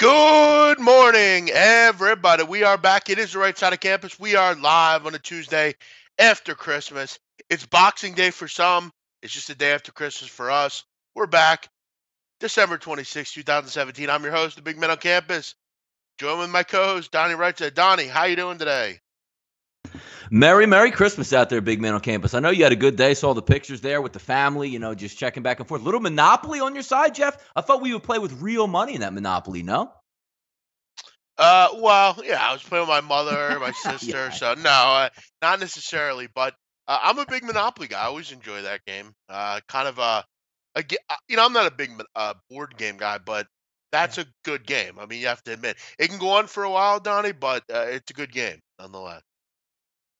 Good morning, everybody. We are back. It is the right side of campus. We are live on a Tuesday after Christmas. It's Boxing Day for some. It's just a day after Christmas for us. We're back, December 26, 2017. I'm your host, the Big Man on Campus. Joined with my co-host, Donnie Right. Donnie, how you doing today? Merry Christmas out there, big man on campus. I know you had a good day. Saw the pictures there with the family, just checking back and forth. Little Monopoly on your side, Jeff? I thought we would play with real money in that Monopoly, no? Well, yeah, I was playing with my mother, my sister, Yeah. so no, not necessarily, but I'm a big Monopoly guy. I always enjoy that game. I'm not a big board game guy, but that's Yeah. a good game. I mean, you have to admit, it can go on for a while, Donnie, but it's a good game nonetheless.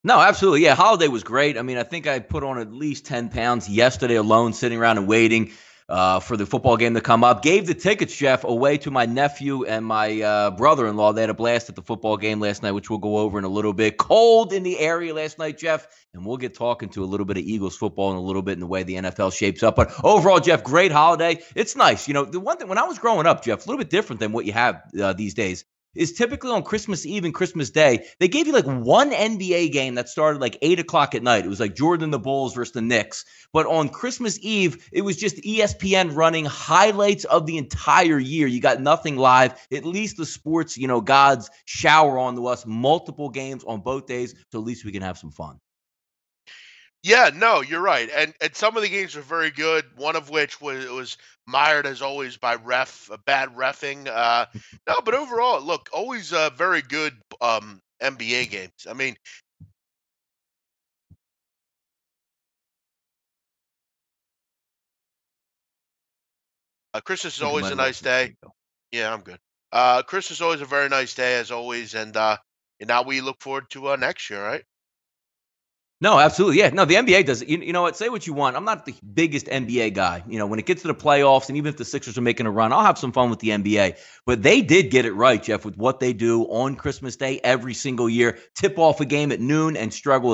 No, absolutely. Yeah, holiday was great. I mean, I think I put on at least 10 pounds yesterday alone, sitting around and waiting for the football game to come up. Gave the tickets, Jeff, away to my nephew and my brother-in-law. They had a blast at the football game last night, which we'll go over in a little bit. Cold in the area last night, Jeff, and we'll get talking to a little bit of Eagles football in a little bit in the way the NFL shapes up. But overall, Jeff, great holiday. It's nice. The one thing, when I was growing up, Jeff, a little bit different than what you have these days, is typically on Christmas Eve and Christmas Day, they gave you like one NBA game that started like 8 o'clock at night. It was like Jordan and the Bulls versus the Knicks. But on Christmas Eve, it was just ESPN running highlights of the entire year. You got nothing live. At least the sports, gods shower onto us multiple games on both days, so at least we can have some fun. Yeah, no, you're right, and some of the games were very good. One of which was mired as always by bad refing. No, but overall, look, always very good NBA games. I mean, Christmas is I think we always might a have nice lost him. There day. you go. Yeah, I'm good. Christmas is always a very nice day as always, and now we look forward to next year, right? No, absolutely. Yeah. No, the NBA does. You know what? Say what you want. I'm not the biggest NBA guy. When it gets to the playoffs, and even if the Sixers are making a run, I'll have some fun with the NBA. But they did get it right, Jeff, with what they do on Christmas Day every single year. Tip off a game at noon and stagger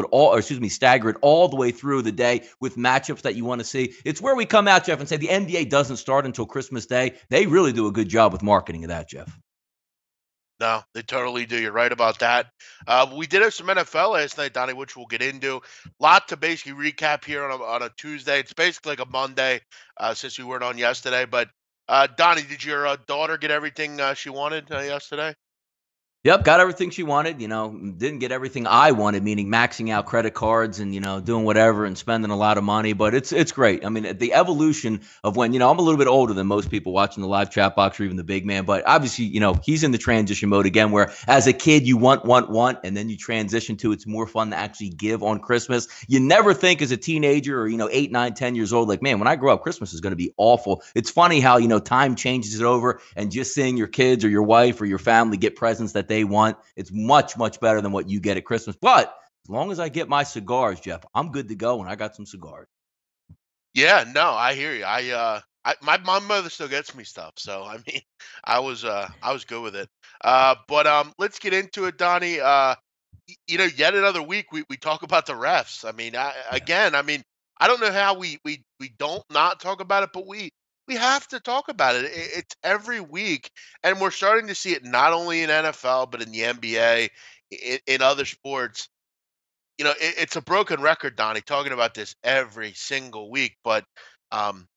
it all the way through the day with matchups that you want to see. It's where we come out, Jeff, and say the NBA doesn't start until Christmas Day. They really do a good job with marketing of that, Jeff. No, they totally do. You're right about that. We did have some NFL last night, Donnie, which we'll get into. Lot to basically recap here on a Tuesday. It's basically like a Monday since we weren't on yesterday. But Donnie, did your daughter get everything she wanted yesterday? Yep, got everything she wanted, didn't get everything I wanted, meaning maxing out credit cards and, doing whatever and spending a lot of money, but it's great. I mean, the evolution of when, I'm a little bit older than most people watching the live chat box or even the big man, but obviously, he's in the transition mode again, where as a kid, you want, and then you transition to it's more fun to actually give on Christmas. You never think as a teenager or, 8, 9, 10 years old, like, man, when I grow up, Christmas is going to be awful. It's funny how, time changes it over, and just seeing your kids or your wife or your family get presents that they want, it's much better than what you get at Christmas. But as long as I get my cigars, Jeff, I'm good to go, and I got some cigars. Yeah, no, I hear you. My mother still gets me stuff, so I mean, I was good with it. But let's get into it, Donnie. Yet another week we talk about the refs. I mean, Yeah. I mean, I don't know how we don't not talk about it, but we have to talk about it. It's every week, and we're starting to see it not only in NFL but in the NBA, in other sports. It's a broken record, Donnie, talking about this every single week. But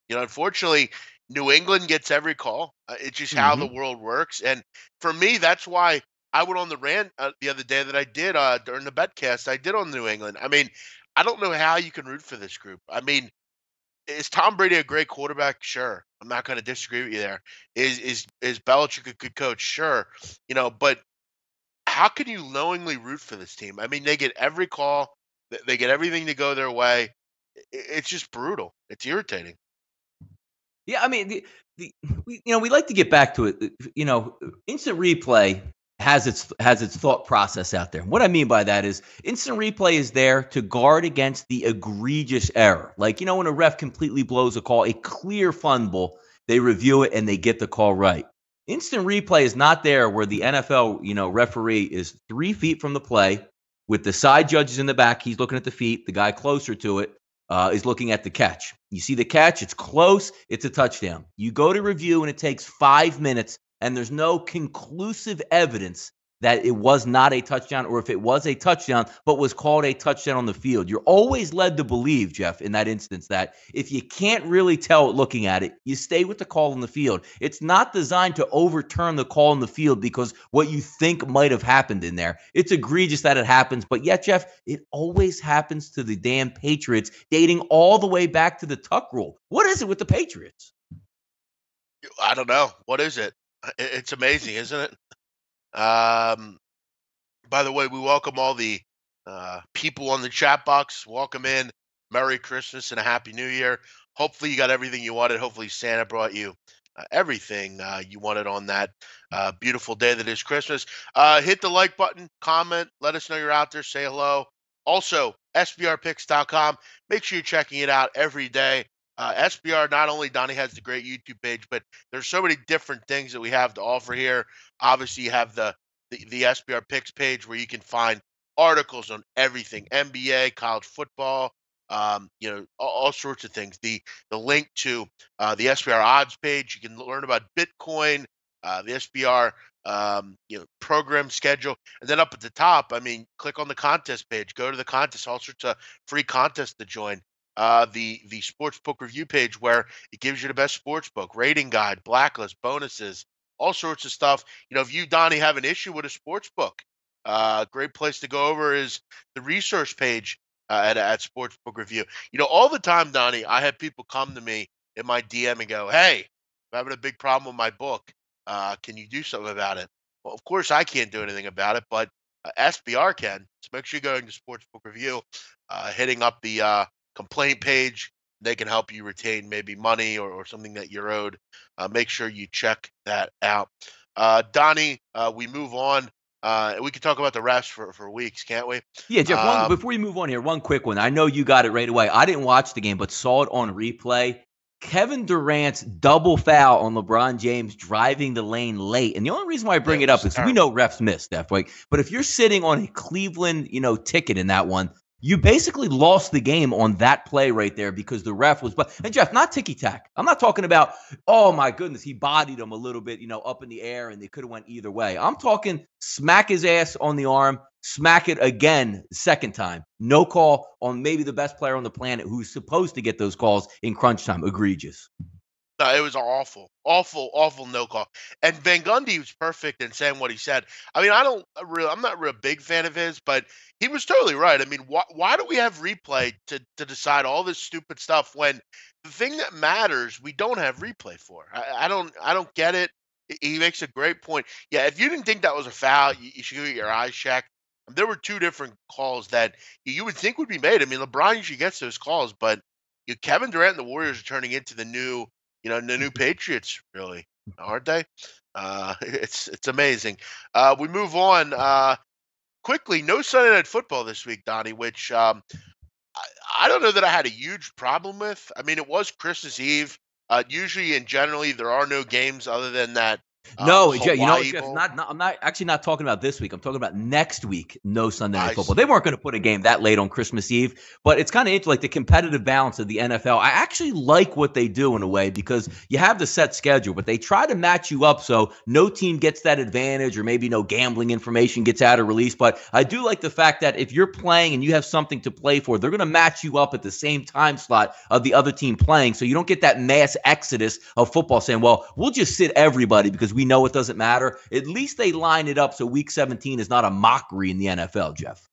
unfortunately, New England gets every call. It's just how the Mm-hmm. world works. And for me, that's why I went on the rant the other day that I did during the betcast. I did on New England. I mean, I don't know how you can root for this group. I mean, is Tom Brady a great quarterback? Sure. I'm not going to disagree with you there. Is Belichick a good coach? Sure. But how can you knowingly root for this team? I mean, they get every call, they get everything to go their way. It's just brutal. It's irritating. Yeah, I mean, we like to get back to it. Instant replay has its thought process out there. What I mean by that is instant replay is there to guard against the egregious error. Like, when a ref completely blows a call, a clear fumble, they review it and they get the call right. Instant replay is not there where the NFL, referee is 3 feet from the play with the side judges in the back. He's looking at the feet. The guy closer to it is looking at the catch. You see the catch, it's close, it's a touchdown. You go to review, and it takes 5 minutes and there's no conclusive evidence that it was not a touchdown, or if it was a touchdown but was called a touchdown on the field. You're always led to believe, Jeff, in that instance, that if you can't really tell looking at it, you stay with the call on the field. It's not designed to overturn the call on the field because what you think might have happened in there. It's egregious that it happens, but yet, Jeff, it always happens to the damn Patriots, dating all the way back to the Tuck rule. What is it with the Patriots? I don't know. What is it? It's amazing, isn't it? By the way, we welcome all the people on the chat box. Welcome in. Merry Christmas and a Happy New Year. Hopefully you got everything you wanted. Hopefully Santa brought you everything you wanted on that beautiful day that is Christmas. Hit the like button, comment, let us know you're out there, say hello. Also, SBRpicks.com. Make sure you're checking it out every day. SBR, not only Donnie has the great YouTube page, but there's so many different things that we have to offer here. Obviously, you have the SBR Picks page where you can find articles on everything, NBA, college football, all sorts of things. The link to the SBR odds page, you can learn about Bitcoin, the SBR program schedule, and then up at the top, click on the contest page, go to the contest, all sorts of free contests to join. The Sportsbook review page where it gives you the best sportsbook, rating guide, blacklist, bonuses, all sorts of stuff. If you, Donnie, have an issue with a sportsbook, great place to go over is the resource page at Sportsbook Review. All the time, Donnie, I have people come to me in my DM and go, "Hey, I'm having a big problem with my book. Can you do something about it?" Well, of course, I can't do anything about it, but SBR can. So make sure you're going to Sportsbook Review, hitting up the complaint page. They can help you retain maybe money or something that you're owed. Make sure you check that out. Donnie, we move on. We can talk about the refs for weeks, can't we? Yeah, Jeff, before you move on here, one quick one. I know you got it right away. I didn't watch the game, but saw it on replay. Kevin Durant's double foul on LeBron James driving the lane late. And the only reason why I bring it up is we know refs miss, Steph. Right? But if you're sitting on a Cleveland, ticket in that one, you basically lost the game on that play right there because the ref was. And Jeff, not ticky-tack. I'm not talking about, oh my goodness, he bodied him a little bit, up in the air, and they could have went either way. I'm talking smack his ass on the arm, smack it again second time. No call on maybe the best player on the planet who's supposed to get those calls in crunch time. Egregious. No, it was awful no call. And Van Gundy was perfect in saying what he said. I'm not a real big fan of his, but he was totally right. Why do we have replay to decide all this stupid stuff when the thing that matters we don't have replay for? I don't get it. He makes a great point. Yeah, if you didn't think that was a foul, you should get your eyes checked. There were two different calls that you would think would be made. LeBron usually gets those calls, but Kevin Durant and the Warriors are turning into the new Patriots, really, aren't they? It's amazing. We move on quickly. No Sunday Night Football this week, Donnie, which I don't know that I had a huge problem with. It was Christmas Eve. Usually and generally, there are no games other than that. No, Jeff, I'm not talking about this week. I'm talking about next week. No Sunday Night Football. They weren't going to put a game that late on Christmas Eve, but it's kind of interesting, like the competitive balance of the NFL. I actually like what they do in a way because you have the set schedule, but they try to match you up so no team gets that advantage or maybe no gambling information gets out or released. But I do like the fact that if you're playing and you have something to play for, they're going to match you up at the same time slot of the other team playing, so you don't get that mass exodus of football saying, well, we'll just sit everybody because we know it doesn't matter. At least they line it up so week 17 is not a mockery in the NFL, Jeff.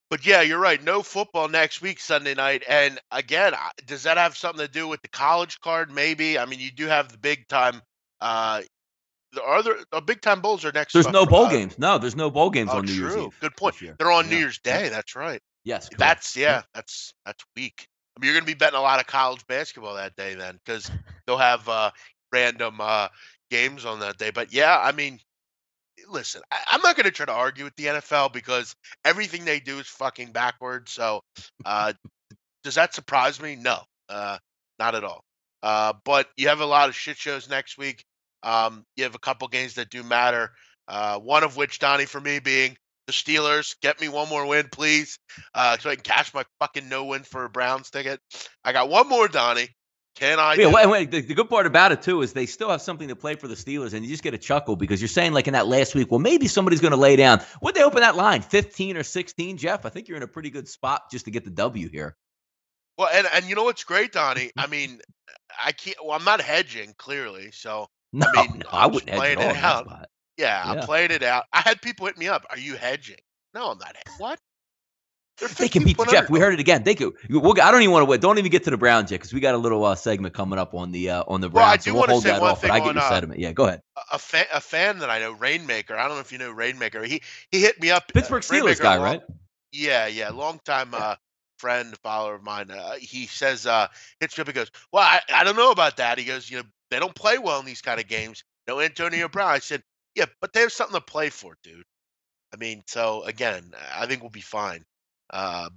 But yeah, you're right. No football next week, Sunday night. And again, does that have something to do with the college card? Maybe. You do have the big time. The big time bowls are next. There's no bowl games. No, there's no bowl games on New Year's Eve. Good point. They're on New Year's Day. That's right. Yes. That's weak. You're going to be betting a lot of college basketball that day then, because they'll have random games on that day. But yeah, listen, I'm not going to try to argue with the NFL because everything they do is fucking backwards. So does that surprise me? No, not at all. But you have a lot of shit shows next week. You have a couple games that do matter. One of which, Donnie, for me being the Steelers. Get me one more win, please, so I can cash my fucking no win for a Browns ticket. I got one more, Donnie. Can I Yeah, do well, it? the good part about it too is they still have something to play for the Steelers, and you just get a chuckle because you're saying like in that last week, well, maybe somebody's going to lay down. Would they open that line 15 or 16, Jeff? I think you're in a pretty good spot just to get the W here. Well, and you know what's great, Donnie? I mean, I can't. Well, I'm not hedging clearly, so No, I mean, no, I I'm just wouldn't hedge at playing it all in that out. spot. Yeah, I'm Yeah. playing it out. I had people hit me up. Are you hedging? No, I'm not. What? They're They can 15 beat the point Jeff. We underdog. heard it again. They could. I don't even want to wait. Don't even get to the Browns yet because we got a little segment coming up on the Well, I Browns, so do we'll want to hold say that one off. But thing I get on your sentiment. Yeah, go ahead. a fan that I know, Rainmaker. I don't know if you know Rainmaker. He hit me up. Pittsburgh Steelers Rainmaker, a guy, long, right? yeah, long time Yeah. friend, follower of mine. He says hits me up. He goes, well, I don't know about that. He goes, they don't play well in these kind of games. No Antonio Brown. I said, yeah, but they have something to play for, dude. I mean, so again, I think we'll be fine.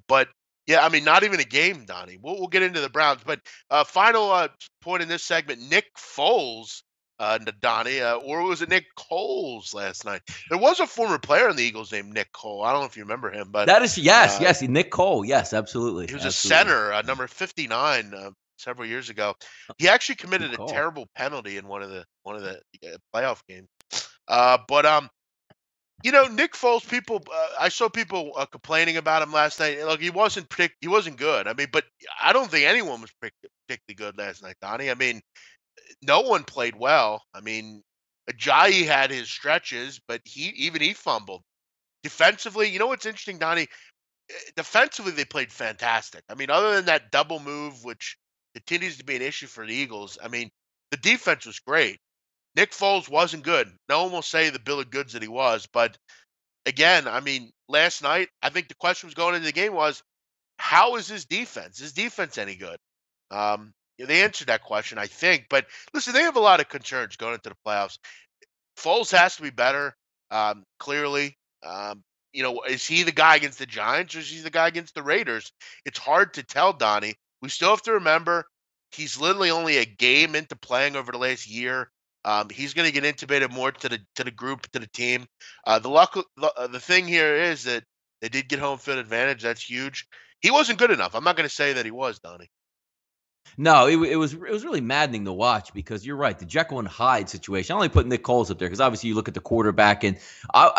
But yeah, I mean, not even a game, Donnie. We'll get into the Browns, but final point in this segment: Nick Foles, Donnie, or was it Nick Coles last night? There was a former player in the Eagles named Nick Cole. I don't know if you remember him, but That is yes, uh, yes. Nick Cole. Yes, absolutely, he was a absolutely. center, number 59, several years ago. He actually Good committed a call. terrible penalty in one of the playoff games. But Nick Foles, I saw people complaining about him last night. Look, he wasn't good. I mean, but I don't think anyone was particularly good last night, Donnie. I mean, no one played well. I mean, Ajayi had his stretches, but he fumbled. Defensively, you know what's interesting, Donnie? Defensively, they played fantastic. I mean, other than that double move, which continues to be an issue for the Eagles, I mean, the defense was great. Nick Foles wasn't good. No one will say the bill of goods that he was, but again, I mean, last night, I think the question was going into the game was, how is his defense? Is defense any good? They answered that question, I think. But listen, they have a lot of concerns going into the playoffs. Foles has to be better, clearly. Is he the guy against the Giants or is he the guy against the Raiders? It's hard to tell, Donnie. We still have to remember he's literally only a game into playing over the last year. He's going to get intubated more to the group, to the team. The thing here is that they did get home field advantage. That's huge. He wasn't good enough. I'm not going to say that he was, Donnie. No, it was really maddening to watch because you're right. The Jekyll and Hyde situation. I only put Nick Coles up there because obviously you look at the quarterback and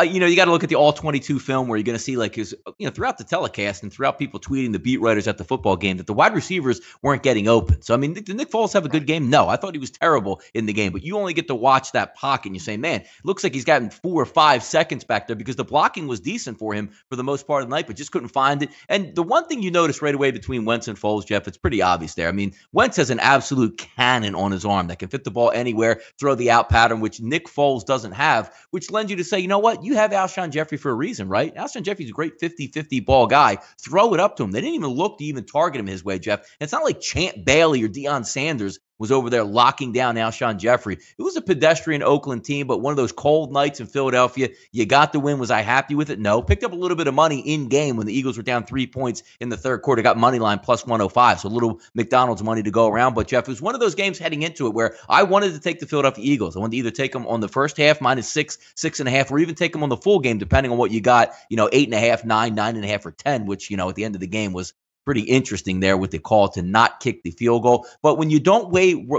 you got to look at the all 22 film where you're going to see like his throughout the telecast and throughout people tweeting the beat writers at the football game that the wide receivers weren't getting open. So I mean, did Nick Foles have a good Right. game? No, I thought he was terrible in the game. But you only get to watch that pocket and you say, man, it looks like he's gotten 4 or 5 seconds back there because the blocking was decent for him for the most part of the night, but just couldn't find it. And the one thing you notice right away between Wentz and Foles, Jeff, it's pretty obvious there. I mean, Wentz has an absolute cannon on his arm that can fit the ball anywhere, throw the out pattern, which Nick Foles doesn't have, which lends you to say, you know what? You have Alshon Jeffrey for a reason, right? Alshon Jeffrey's a great 50-50 ball guy. Throw it up to him. They didn't even look to even target him his way, Jeff. And it's not like Champ Bailey or Deion Sanders was over there locking down Alshon Jeffrey. It was a pedestrian Oakland team, but one of those cold nights in Philadelphia. You got the win. Was I happy with it? No. Picked up a little bit of money in game when the Eagles were down 3 points in the third quarter. Got money line plus 105, so a little McDonald's money to go around. But, Jeff, it was one of those games heading into it where I wanted to take the Philadelphia Eagles. I wanted to either take them on the first half, -6, 6.5, or even take them on the full game, depending on what you got, 8.5, 9, 9.5, or 10, which, at the end of the game was pretty interesting there with the call to not kick the field goal. But when you don't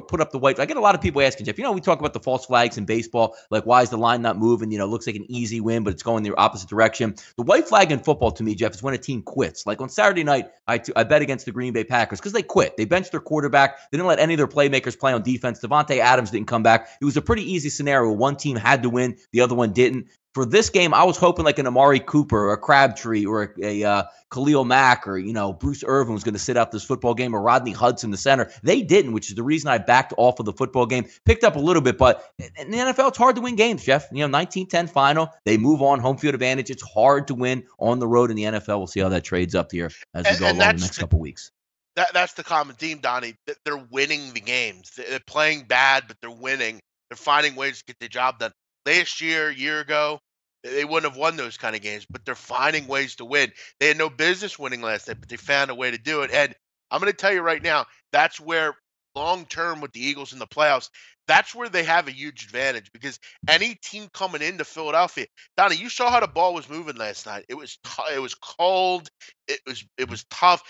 put up the white, I get a lot of people asking, Jeff, we talk about the false flags in baseball, like why is the line not moving? Looks like an easy win, but it's going the opposite direction. The white flag in football to me, Jeff, is when a team quits. Like on Saturday night, I bet against the Green Bay Packers because they quit. They benched their quarterback. They didn't let any of their playmakers play on defense. Devontae Adams didn't come back. It was a pretty easy scenario. One team had to win. The other one didn't. For this game, I was hoping like an Amari Cooper or a Crabtree or a Khalil Mack or, Bruce Irvin was going to sit out this football game or Rodney Hudson, the center. They didn't, which is the reason I backed off of the football game. Picked up a little bit, but in the NFL, it's hard to win games, Jeff. 19-10 final. They move on, home field advantage. It's hard to win on the road in the NFL. We'll see how that trades up here as we go And along the next couple of weeks. that's the common theme, Donnie. That they're winning the games. They're playing bad, but they're winning. They're finding ways to get the job done. Last year ago, they wouldn't have won those kind of games, but they're finding ways to win. They had no business winning last night, but they found a way to do it. And I'm going to tell you right now, that's where long term with the Eagles in the playoffs, that's where they have a huge advantage because any team coming into Philadelphia, Donnie, you saw how the ball was moving last night. It was cold. It was tough.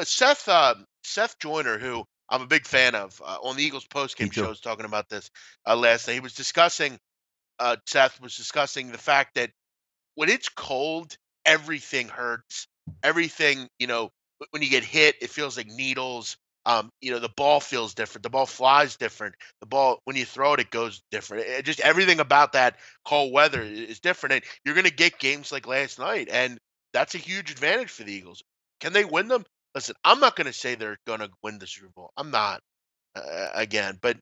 Seth Joyner, who I'm a big fan of on the Eagles Me postgame too. shows talking about this last night. He was discussing Seth was discussing the fact that when it's cold, everything hurts. Everything, when you get hit, it feels like needles. The ball feels different. The ball flies different. The ball, when you throw it, it goes different. Just everything about that cold weather is different. And you're going to get games like last night, and that's a huge advantage for the Eagles. Can they win them? Listen, I'm not going to say they're going to win the Super Bowl. I'm not again, but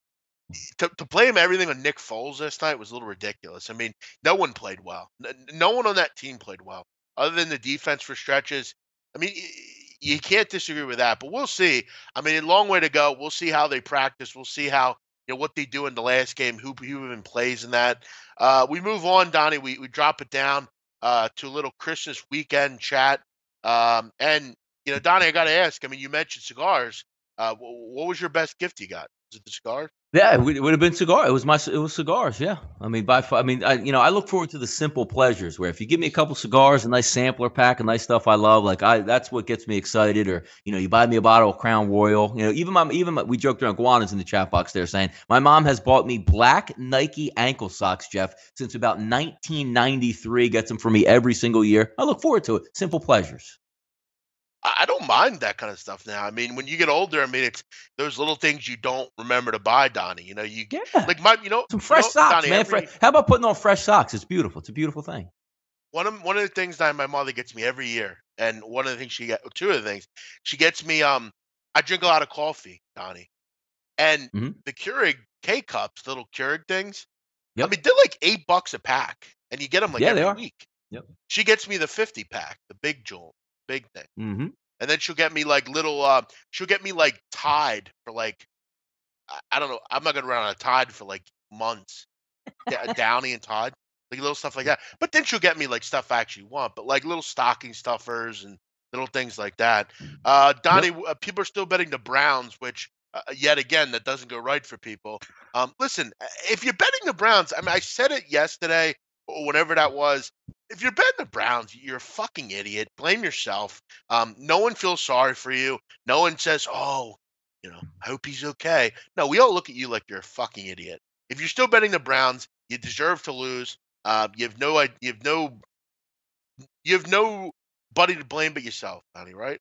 to blame everything on Nick Foles last night was a little ridiculous. I mean, no one played well. No one on that team played well, other than the defense for stretches. I mean, you can't disagree with that. But we'll see. I mean, a long way to go. We'll see how they practice. We'll see how what they do in the last game. Who even plays in that. We move on, Donnie. We drop it down to a little Christmas weekend chat. And Donnie, I got to ask. I mean, you mentioned cigars. What was your best gift you got? Was it the cigars? Yeah, it would have been cigar. It was cigars. Yeah, I mean, by far. I mean, I look forward to the simple pleasures where if you give me a couple cigars, a nice sampler pack, and nice stuff I love, that's what gets me excited. Or you buy me a bottle of Crown Royal. We joked around Guana's in the chat box there saying my mom has bought me black Nike ankle socks, Jeff, since about 1993. Gets them for me every single year. I look forward to it. Simple pleasures. I don't mind that kind of stuff now. I mean, when you get older, I mean, it's those little things you don't remember to buy, Donnie. Yeah, like some fresh socks, Donnie. man. How about putting on fresh socks? It's beautiful. It's a beautiful thing. One of the things that my mother gets me every year, and one of the things two of the things she gets me. I drink a lot of coffee, Donnie, and Hmm. the Keurig K cups, little Keurig things. I Yep. mean, they're like $8 a pack, and you get them like Yeah, they every are. week. Yep. She gets me the 50 pack, the big jewel, big thing. Hmm. And then she'll get me like she'll get me like Tide for like, I don't know. I'm not gonna run out of Tide for like months. Downy and Tide, like little stuff like that. But then she'll get me like stuff I actually want, but like little stocking stuffers and little things like that. Donnie, Yep. people are still betting the Browns, which yet again that doesn't go right for people. Listen, if you're betting the Browns, I mean, I said it yesterday or whatever that was. If you're betting the Browns, you're a fucking idiot. Blame yourself. No one feels sorry for you. No one says, "Oh, I hope he's okay." No, we all look at you like you're a fucking idiot. If you're still betting the Browns, you deserve to lose. You have nobody to blame but yourself, Donnie. Right?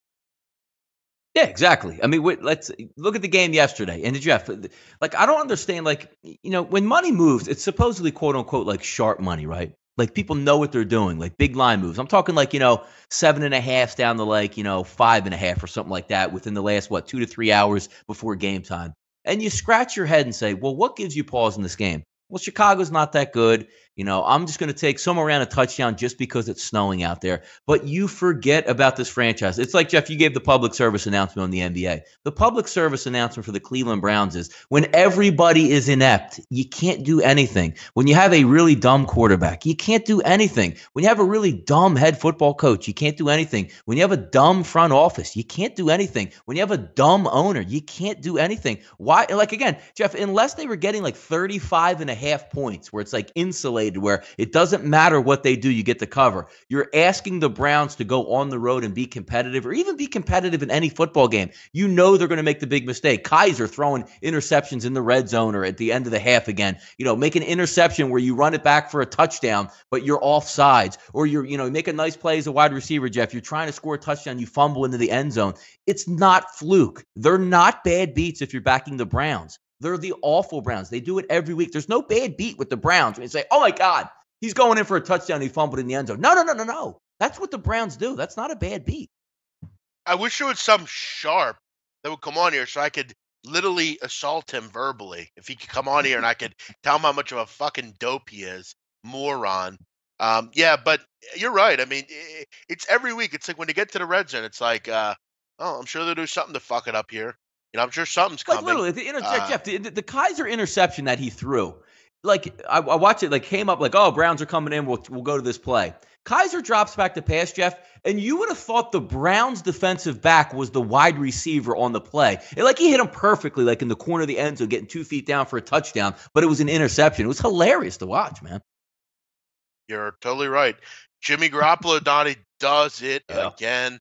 Yeah, exactly. I mean, let's look at the game yesterday. And Jeff, I don't understand. When money moves, it's supposedly quote unquote like sharp money, right? Like people know what they're doing, like big line moves. I'm talking 7.5 down to 5.5 or something like that within the last 2 to 3 hours before game time. And you scratch your head and say, well, what gives you pause in this game? Well, Chicago's not that good. I'm just going to take somewhere around a touchdown just because it's snowing out there. But you forget about this franchise. It's like, Jeff, you gave the public service announcement on the NBA. The public service announcement for the Cleveland Browns is when everybody is inept, you can't do anything. When you have a really dumb quarterback, you can't do anything. When you have a really dumb head football coach, you can't do anything. When you have a dumb front office, you can't do anything. When you have a dumb owner, you can't do anything. Why? Again, Jeff, unless they were getting 35.5 points where it's insulated, where it doesn't matter what they do, you get the cover. You're asking the Browns to go on the road and be competitive, or even be competitive in any football game. They're going to make the big mistake. Kaiser throwing interceptions in the red zone or at the end of the half again. Make an interception where you run it back for a touchdown, but you're offsides, or make a nice play as a wide receiver, Jeff. You're trying to score a touchdown, you fumble into the end zone. It's not fluke. They're not bad beats if you're backing the Browns. They're the awful Browns. They do it every week. There's no bad beat with the Browns. When you say, oh, my God, he's going in for a touchdown. He fumbled in the end zone. No. That's what the Browns do. That's not a bad beat. I wish there was some sharp that would come on here so I could literally assault him verbally. If he could come on here and I could tell him how much of a fucking dope he is, moron. Yeah, but you're right. I mean, it's every week. It's like when they get to the red zone, it's like, oh, I'm sure they'll do something to fuck it up here. I'm sure something's coming. Literally, Jeff, the Kaiser interception that he threw, I watched it, came up oh, Browns are coming in. We'll go to this play. Kaiser drops back to pass, Jeff, and you would have thought the Browns defensive back was the wide receiver on the play. He hit him perfectly, in the corner of the end zone, getting 2 feet down for a touchdown, but it was an interception. It was hilarious to watch, man. You're totally right. Jimmy Garoppolo, Donnie, does it again.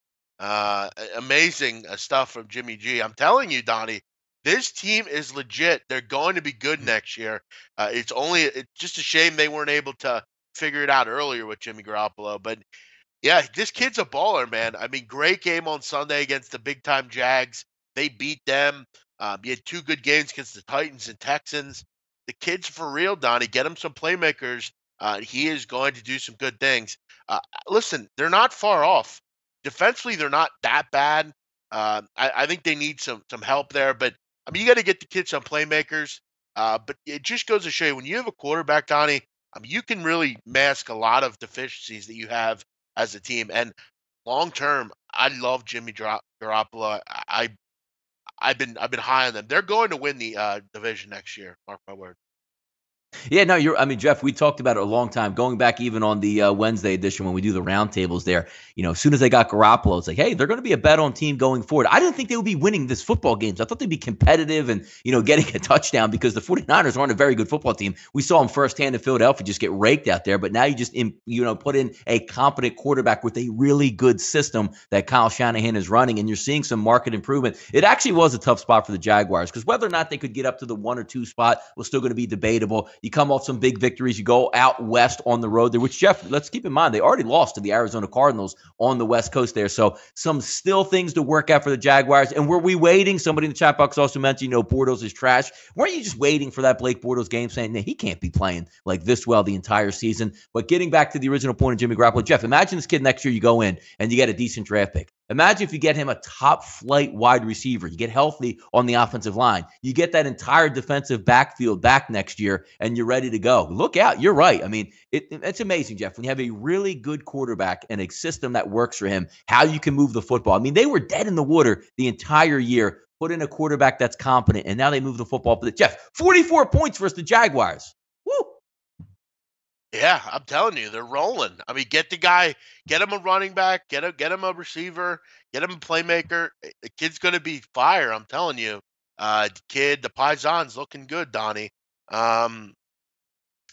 Amazing stuff from Jimmy G. I'm telling you, Donnie, This team is legit. They're going to be good next year. It's just a shame they weren't able to figure it out earlier with Jimmy Garoppolo. But yeah, this kid's a baller, man. I mean, great game on Sunday against the big time Jags. They beat them. You had two good games against the Titans and Texans. The kid's for real, Donnie. Get him some playmakers. He is going to do some good things. Listen, they're not far off. Defensively, they're not that bad. I think they need some help there, but I mean, you got to get the kids some playmakers. But it just goes to show you when you have a quarterback, Donnie, you can really mask a lot of deficiencies that you have as a team. And long term, I love Jimmy Garoppolo. I've been high on them. They're going to win the division next year. Mark my word. Yeah, no, I mean, Jeff, we talked about it a long time, going back even on the Wednesday edition when we do the roundtables there. As soon as they got Garoppolo, it's like, hey, they're going to be a bet on team going forward. I didn't think they would be winning this football games. I thought they'd be competitive and, getting a touchdown because the 49ers aren't a very good football team. We saw them firsthand in Philadelphia just get raked out there. But now you just, put in a competent quarterback with a really good system that Kyle Shanahan is running, and you're seeing some market improvement. It actually was a tough spot for the Jaguars because whether or not they could get up to the 1 or 2 spot was still going to be debatable. You come off some big victories. You go out west on the road there, which, Jeff, let's keep in mind, they already lost to the Arizona Cardinals on the West Coast there. So some still things to work out for the Jaguars. And were we waiting? Somebody in the chat box also mentioned, Bortles is trash. Weren't you just waiting for that Blake Bortles game saying, nah, he can't be playing like this well the entire season? But getting back to the original point of Jimmy Garoppolo, Jeff, imagine this kid next year you go in and you get a decent draft pick. Imagine if you get him a top flight wide receiver. You get healthy on the offensive line. You get that entire defensive backfield back next year, and you're ready to go. Look out. You're right. I mean, it's amazing, Jeff, when you have a really good quarterback and a system that works for him, how you can move the football. I mean, they were dead in the water the entire year. Put in a quarterback that's competent, and now they move the football. But Jeff, 44 points versus the Jaguars. Woo! Yeah, I'm telling you, they're rolling. I mean, get the guy, get him a running back, get him a receiver, get him a playmaker. The kid's going to be fire. I'm telling you. The Paisan's looking good, Donnie. Um,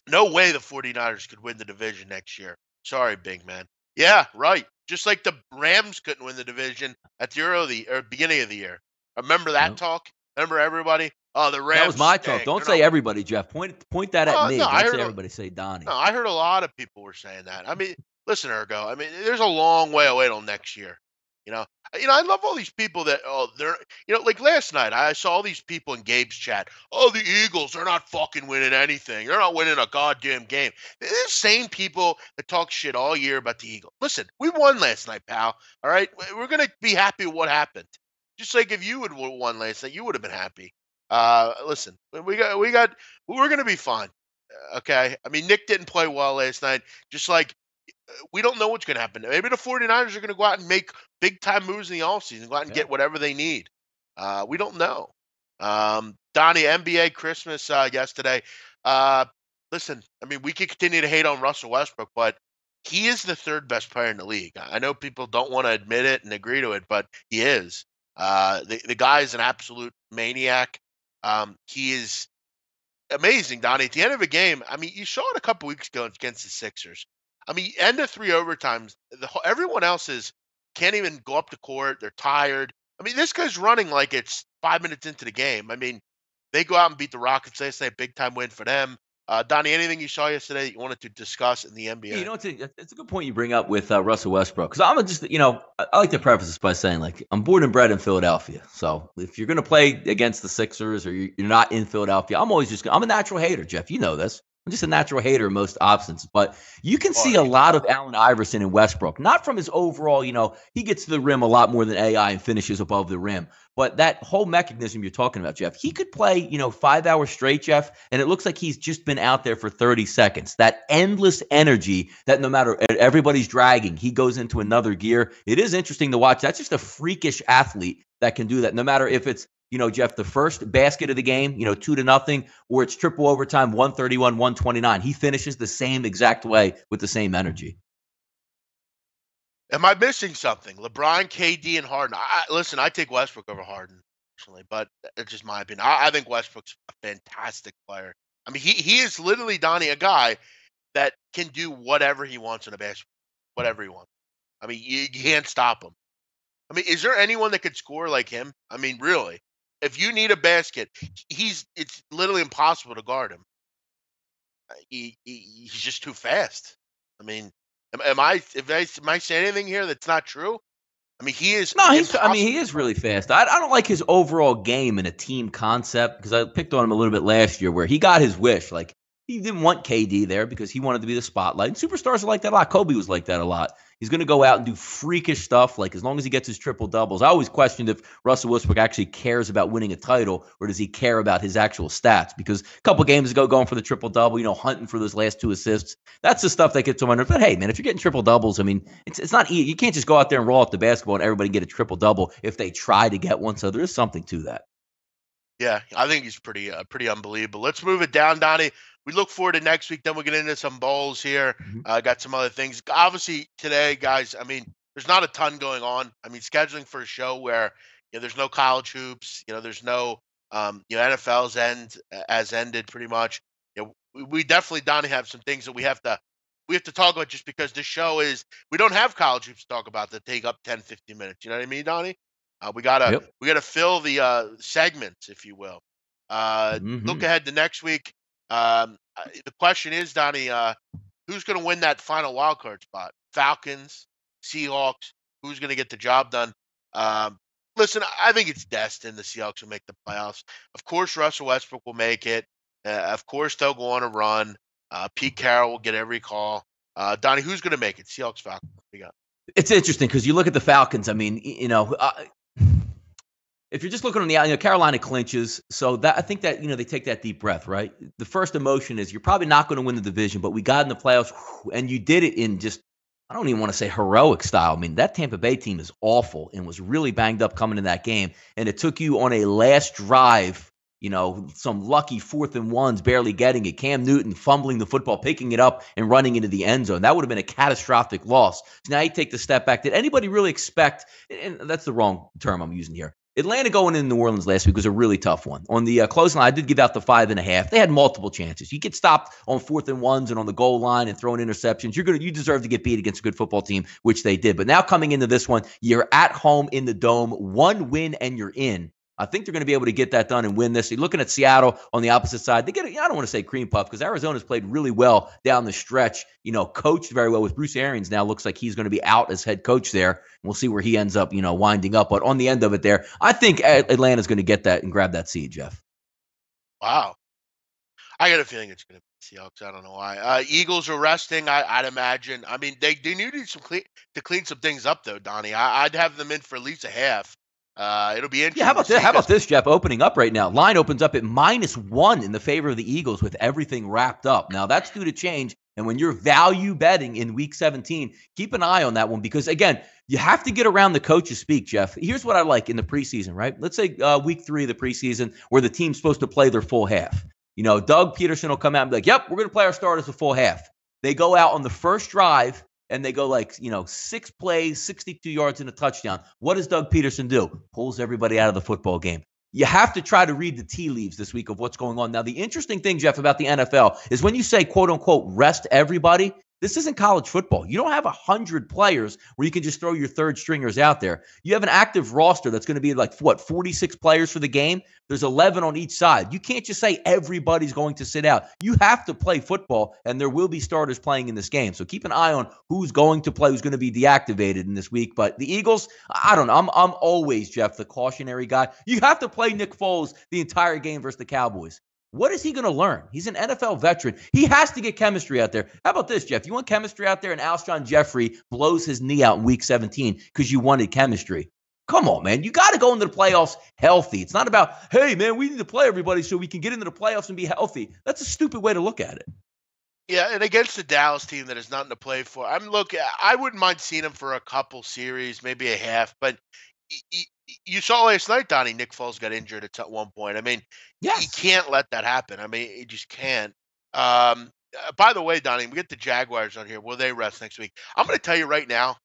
no way the 49ers could win the division next year. Sorry, big man. Yeah, right. Just like the Rams couldn't win the division at the beginning of the year. Remember that Nope. talk? Remember everybody? Oh, the Rams. That was my stink. talk. Don't They're say not. everybody, Jeff. Point that at me. No, I Don't heard. say everybody. Say Donnie. No, I heard a lot of people were saying that. I mean, listen, Ergo. I mean, there's a long way away till next year. You know, I love all these people that they're like last night I saw all these people in Gabe's chat. Oh, the Eagles, they're not fucking winning anything. They're not winning a goddamn game. They're the same people that talk shit all year about the Eagles. Listen, we won last night, pal. All right, we're gonna be happy with what happened. Just like if you would have won last night, you would have been happy. Listen, we're gonna be fine. Okay, I mean Nick didn't play well last night. Just like we don't know what's going to happen. Maybe the 49ers are going to go out and make big time moves in the offseason, go out and Yeah. get whatever they need. We don't know. Donnie, NBA Christmas yesterday. Uh, listen, I mean, we could continue to hate on Russell Westbrook, but he is the third best player in the league. I know people don't want to admit it and agree to it, but he is. The guy is an absolute maniac. He is amazing, Donnie. At the end of a game, I mean, you saw it a couple weeks ago against the Sixers. I mean, end of 3 overtimes, everyone else can't even go up the court. They're tired. I mean, this guy's running like it's 5 minutes into the game. I mean, they go out and beat the Rockets. They say big time win for them. Donnie, anything you saw yesterday that you wanted to discuss in the NBA? Yeah, it's a good point you bring up with Russell Westbrook. Because I like to preface this by saying, like, I'm born and bred in Philadelphia. So if you're going to play against the Sixers or you're not in Philadelphia, I'm a natural hater, Jeff. You know this. I'm just a natural hater in most options. But you can see a lot of Allen Iverson in Westbrook, not from his overall, he gets to the rim a lot more than AI and finishes above the rim. But that whole mechanism you're talking about, Jeff, he could play, 5 hours straight, Jeff, and it looks like he's just been out there for 30 seconds. That endless energy that no matter everybody's dragging, he goes into another gear. It is interesting to watch. That's just a freakish athlete that can do that, no matter if it's, Jeff, the first basket of the game, 2-0, or it's triple overtime, 131, 129. He finishes the same exact way with the same energy. Am I missing something? LeBron, KD, and Harden. Listen, I take Westbrook over Harden personally, but it's just my opinion. I think Westbrook's a fantastic player. I mean, he is literally, Donnie, a guy that can do whatever he wants in a basketball, whatever he wants. I mean, you can't stop him. I mean, is there anyone that could score like him? I mean, really? If you need a basket, it's literally impossible to guard him. He's just too fast. I mean, am I saying anything here that's not true? I mean, he is No, he impossible. is really fast. I don't like his overall game in a team concept because I picked on him a little bit last year where he got his wish. Like, he didn't want KD there because he wanted to be the spotlight. And superstars are like that a lot. Kobe was like that a lot. He's going to go out and do freakish stuff, like as long as he gets his triple doubles. I always questioned if Russell Westbrook actually cares about winning a title or does he care about his actual stats? Because a couple games ago, going for the triple double, hunting for those last 2 assists, that's the stuff that gets him under. But hey, man, if you're getting triple doubles, I mean, it's not easy. You can't just go out there and roll up the basketball and everybody get a triple double if they try to get one. So there is something to that. Yeah, I think he's pretty unbelievable. Let's move it down, Donnie. We look forward to next week. Then we'll get into some bowls here. Got some other things. Obviously, today, guys, I mean, there's not a ton going on. I mean, scheduling for a show where there's no college hoops. There's no NFL's has ended pretty much. We definitely, Donnie, have some things that we have to talk about just because this show is we don't have college hoops to talk about that take up 10, 15 minutes. You know what I mean, Donnie? We gotta fill the segments, if you will. Look ahead to next week. The question is, Donnie, who's going to win that final wild card spot? Falcons, Seahawks. Who's going to get the job done? Listen, I think it's destined the Seahawks will make the playoffs. Of course, Russell Westbrook will make it. Of course, they'll go on a run. Pete Carroll will get every call. Donnie, who's going to make it? Seahawks, Falcons. What do you got? It's interesting because you look at the Falcons. I mean, if you're just looking on the Carolina clinches, so that I think that they take that deep breath, right? The first emotion is you're probably not going to win the division, but we got in the playoffs, and you did it in just I don't even want to say heroic style. I mean, that Tampa Bay team is awful and was really banged up coming in that game, and it took you on a last drive. Some lucky 4th and 1s, barely getting it. Cam Newton fumbling the football, picking it up, and running into the end zone. That would have been a catastrophic loss. So now you take the step back. Did anybody really expect, and that's the wrong term I'm using here, Atlanta going in New Orleans last week was a really tough one. On the closing line, I did give out the 5.5. They had multiple chances. You get stopped on 4th and 1s and on the goal line and throwing interceptions. You deserve to get beat against a good football team, which they did. But now coming into this one, you're at home in the Dome, 1 win and you're in. I think they're going to be able to get that done and win this. You're looking at Seattle on the opposite side. They get I don't want to say cream puff because Arizona's played really well down the stretch, coached very well with Bruce Arians. Now looks like he's going to be out as head coach there. We'll see where he ends up, winding up. But on the end of it there, I think Atlanta's going to get that and grab that seed, Jeff. Wow. I got a feeling it's going to be Seahawks. I don't know why. Eagles are resting, I'd imagine. I mean, they needed to clean some things up, though, Donnie. I'd have them in for at least a half. It'll be interesting. Yeah, how about this, Jeff? Opening up right now. Line opens up at -1 in the favor of the Eagles with everything wrapped up. Now, that's due to change. And when you're value betting in Week 17, keep an eye on that one because, again, you have to get around the coaches speak, Jeff. Here's what I like in the preseason, right? Let's say Week 3 of the preseason where the team's supposed to play their full half. Doug Peterson will come out and be like, yep, we're going to play our starters a full half. They go out on the first drive and they go 6 plays, 62 yards and a touchdown. What does Doug Peterson do? Pulls everybody out of the football game. You have to try to read the tea leaves this week of what's going on. Now, the interesting thing, Jeff, about the NFL is when you say, quote unquote, rest everybody, this isn't college football. You don't have 100 players where you can just throw your third stringers out there. You have an active roster that's going to be 46 players for the game? There's 11 on each side. You can't just say everybody's going to sit out. You have to play football, and there will be starters playing in this game. So keep an eye on who's going to play, who's going to be deactivated in this week. But the Eagles, I don't know. I'm always, Jeff, the cautionary guy. You have to play Nick Foles the entire game versus the Cowboys. What is he going to learn? He's an NFL veteran. He has to get chemistry out there. How about this, Jeff? You want chemistry out there and Alshon Jeffrey blows his knee out in Week 17 because you wanted chemistry. Come on, man. You got to go into the playoffs healthy. It's not about, hey, man, we need to play everybody so we can get into the playoffs and be healthy. That's a stupid way to look at it. Yeah, and against the Dallas team that has nothing to play for, I wouldn't mind seeing him for a couple series, maybe a half, but you saw last night, Donnie, Nick Foles got injured at one point. I mean, yes. You can't let that happen. I mean, you just can't. By the way, Donnie, we get the Jaguars on here. Will they rest next week? I'm going to tell you right now,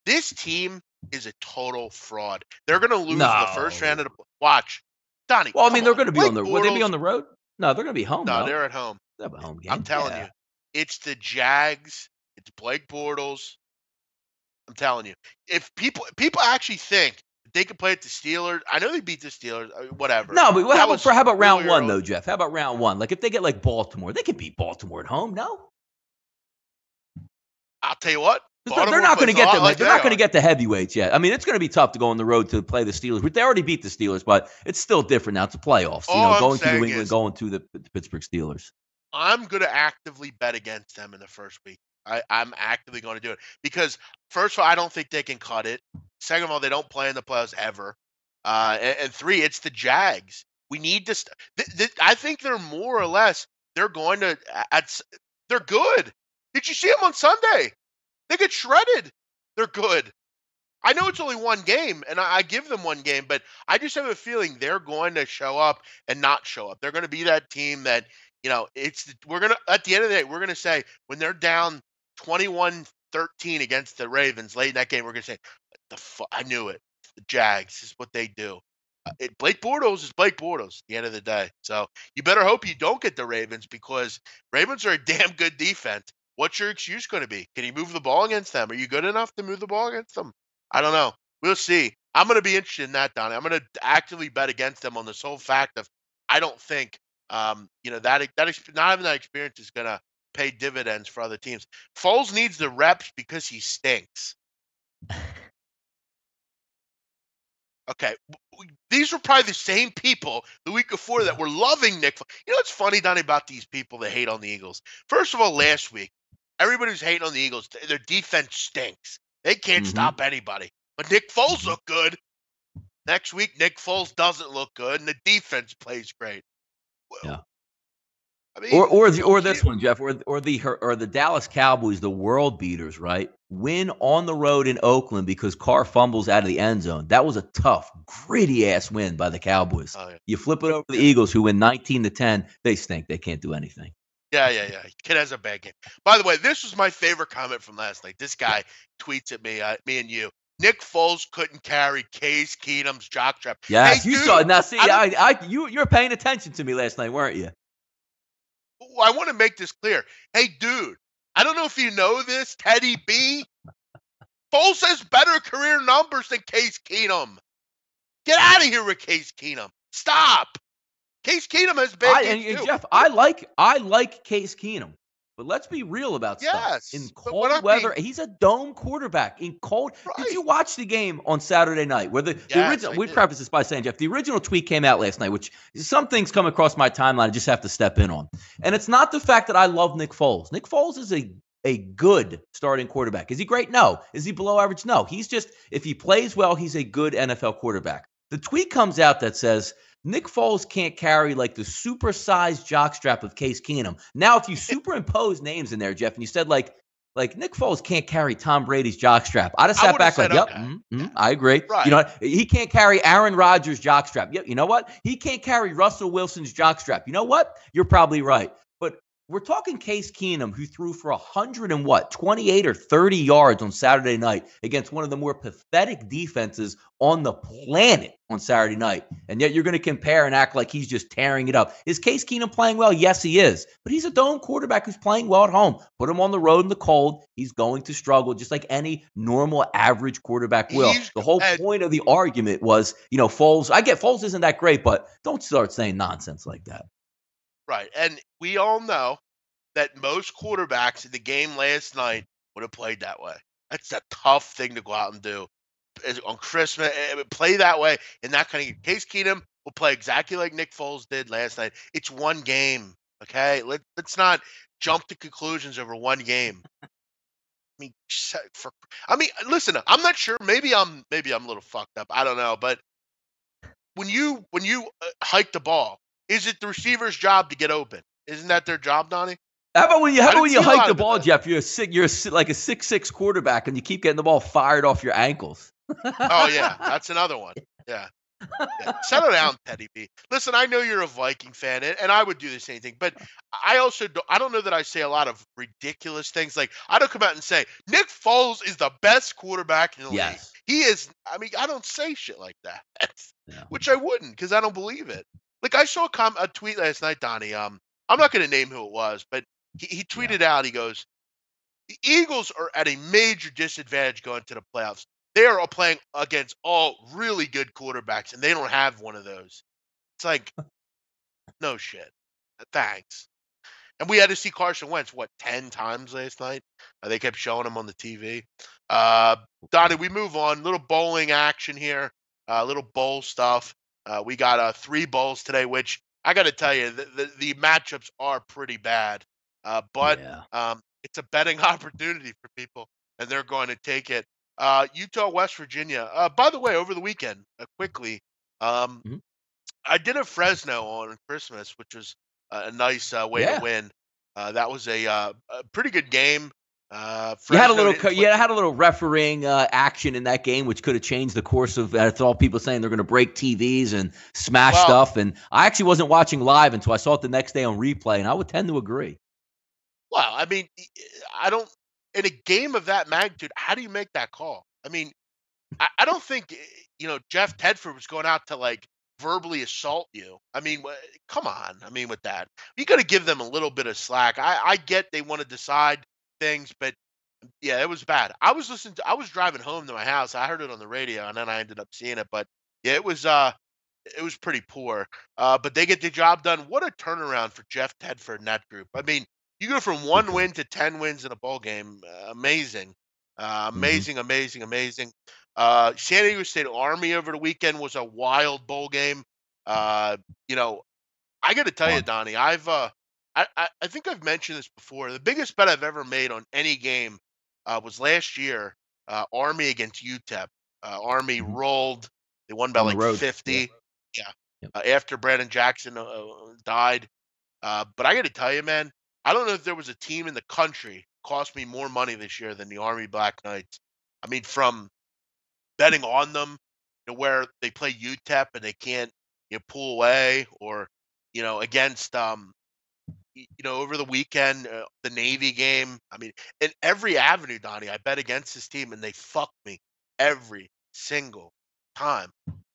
this team is a total fraud. They're going to lose the first round of the watch. Donnie, well, I mean, they're going to be on the. Will they be on the road? No, they're going to be home. No, though. They're at home. They have a home game. I'm telling you, it's the Jags. It's Blake Bortles. I'm telling you, if people actually think they could play at the Steelers. I know they beat the Steelers. Whatever. No, but how about round really one, early. though, Jeff? How about round one? Like, if they get, like, Baltimore, they could beat Baltimore at home, no? I'll tell you what. They're not going to get them. Like They're not going to get the heavyweights yet. I mean, it's going to be tough to go on the road to play the Steelers. They already beat the Steelers, but it's still different now. It's the playoffs. Going to New England, going to the Pittsburgh Steelers. I'm going to actively bet against them in the first week. I'm actively going to do it because, first of all, I don't think they can cut it. Second of all, they don't play in the playoffs ever. And three, it's the Jags. We need to. I think they're more or less. They're going to. They're good. Did you see them on Sunday? They get shredded. They're good. I know it's only one game, and I give them one game, but I just have a feeling they're going to show up and not show up. They're going to be that team that, we're going to, at the end of the day, we're going to say when they're down 21-13 against the Ravens late in that game, we're going to say, I knew it. The Jags is what they do. Blake Bortles is Blake Bortles at the end of the day. So you better hope you don't get the Ravens because Ravens are a damn good defense. What's your excuse going to be? Can you move the ball against them? Are you good enough to move the ball against them? I don't know. We'll see. I'm going to be interested in that, Donnie. I'm going to actively bet against them on the sole fact of I don't think that not having that experience is going to pay dividends for other teams. Foles needs the reps because he stinks. Okay, these were probably the same people the week before that were loving Nick Foles. You know what's funny, Donnie, about these people that hate on the Eagles? First of all, last week, everybody who's hating on the Eagles, their defense stinks. They can't stop anybody. But Nick Foles looked good. Next week, Nick Foles doesn't look good, and the defense plays great. Well, yeah. I mean, or this one, Jeff, or the Dallas Cowboys, the world beaters, right? Win on the road in Oakland because Carr fumbles out of the end zone. That was a tough, gritty ass win by the Cowboys. Oh, yeah. You flip it over to the Eagles, who win 19-10. They stink. They can't do anything. Yeah. Kid has a bad game. By the way, this was my favorite comment from last night. This guy tweets at me, me and you. Nick Foles couldn't carry Case Keenum's jockstrap. Yes, you saw it. Now, see, you're paying attention to me last night, weren't you? I want to make this clear. Hey, dude, I don't know if you know this, Teddy B. Foles has better career numbers than Case Keenum. Get out of here with Case Keenum. Stop. Case Keenum has bad games too. Jeff, I like Case Keenum. But let's be real about stuff. In cold weather, he's a dome quarterback. In cold, did you watch the game on Saturday night? Where the original? We preface this by saying, Jeff, the original tweet came out last night, which some things come across my timeline. I just have to step in on, and it's not the fact that I love Nick Foles. Nick Foles is a good starting quarterback. Is he great? No. Is he below average? No. He's just, if he plays well, he's a good NFL quarterback. The tweet comes out that says, Nick Foles can't carry like the supersized jockstrap of Case Keenum. Now, if you superimpose names in there, Jeff, and you said like Nick Foles can't carry Tom Brady's jockstrap, I'd have sat back like, yep, I agree. Right. You know what? He can't carry Aaron Rodgers' jockstrap. Yep, you know what? He can't carry Russell Wilson's jockstrap. You know what? You're probably right. But we're talking Case Keenum, who threw for 28 or 30 yards on Saturday night against one of the more pathetic defenses on the planet on Saturday night. And yet you're going to compare and act like he's just tearing it up. Is Case Keenum playing well? Yes, he is. But he's a dome quarterback who's playing well at home. Put him on the road in the cold. He's going to struggle just like any normal average quarterback will. The whole point of the argument was, Foles. I get Foles isn't that great, but don't start saying nonsense like that. Right. And we all know that most quarterbacks in the game last night would have played that way. That's a tough thing to go out and do. On Christmas, play that way in that kind of game. Case Keenum will play exactly like Nick Foles did last night. It's one game, okay? Let's not jump to conclusions over one game. Listen, I'm not sure. Maybe I'm a little fucked up. I don't know. But when you hike the ball, is it the receiver's job to get open? Isn't that their job, Donnie? How about when you hike the ball, Jeff? You're like a 6'6" quarterback, and you keep getting the ball fired off your ankles. Oh yeah, that's another one. Yeah. Settle down, Teddy B. Listen, I know you're a Viking fan, and I would do the same thing. But I don't know that I say a lot of ridiculous things. Like I don't come out and say Nick Foles is the best quarterback in the league. He is. I don't say shit like that, which I wouldn't because I don't believe it. Like I saw a tweet last night, Donnie. I'm not going to name who it was, but he tweeted out. He goes, "The Eagles are at a major disadvantage going to the playoffs. they are all playing against all really good quarterbacks, and they don't have one of those. It's like, no shit. Thanks. And we had to see Carson Wentz, what, 10 times last night? They kept showing him on the TV. Uh, Donnie, we move on. Little bowling action here, little bowl stuff. We got 3 bowls today, which I got to tell you, the matchups are pretty bad. But Yeah. it's a betting opportunity for people, and they're going to take it. Utah, West Virginia. By the way, over the weekend, quickly, um, Mhm. I did a Fresno on Christmas, which was a nice way to Yeah. win. That was a pretty good game. You had a Fresno little, didn't play. you had a little refereeing action in that game, which could have changed the course of. That's all people saying they're going to break TVs and smash Well, stuff. And I actually wasn't watching live until I saw it the next day on replay, and I would tend to agree. I mean, I don't. In a game of that magnitude, how do you make that call? I mean, I don't think Jeff Tedford was going out to like verbally assault you. I mean, come on. I mean, with that, you got to give them a little bit of slack. I get they want to decide things, but yeah, it was bad. I was driving home to my house. I heard it on the radio, and then I ended up seeing it. But yeah, it was pretty poor. But they get the job done. What a turnaround for Jeff Tedford and that group. I mean, you go from Big one time. win to 10 wins in a bowl game. Amazing, Hmm. amazing, amazing, amazing. San Diego State Army over the weekend was a wild bowl game. Uh, you know, I got to tell you, Fun. Donnie, I think I've mentioned this before. The biggest bet I've ever made on any game was last year, Army against UTEP. Army Hmm. rolled. They won by On the like road. Yeah. 50. Yeah. Yep. After Brandon Jackson died. But I got to tell you, man, I don't know if there was a team in the country cost me more money this year than the Army Black Knights. I mean, from betting on them, where they play UTEP and they can't pull away, or against over the weekend, the Navy game. I mean, in every avenue, Donnie, I bet against this team, and they fucked me every single time.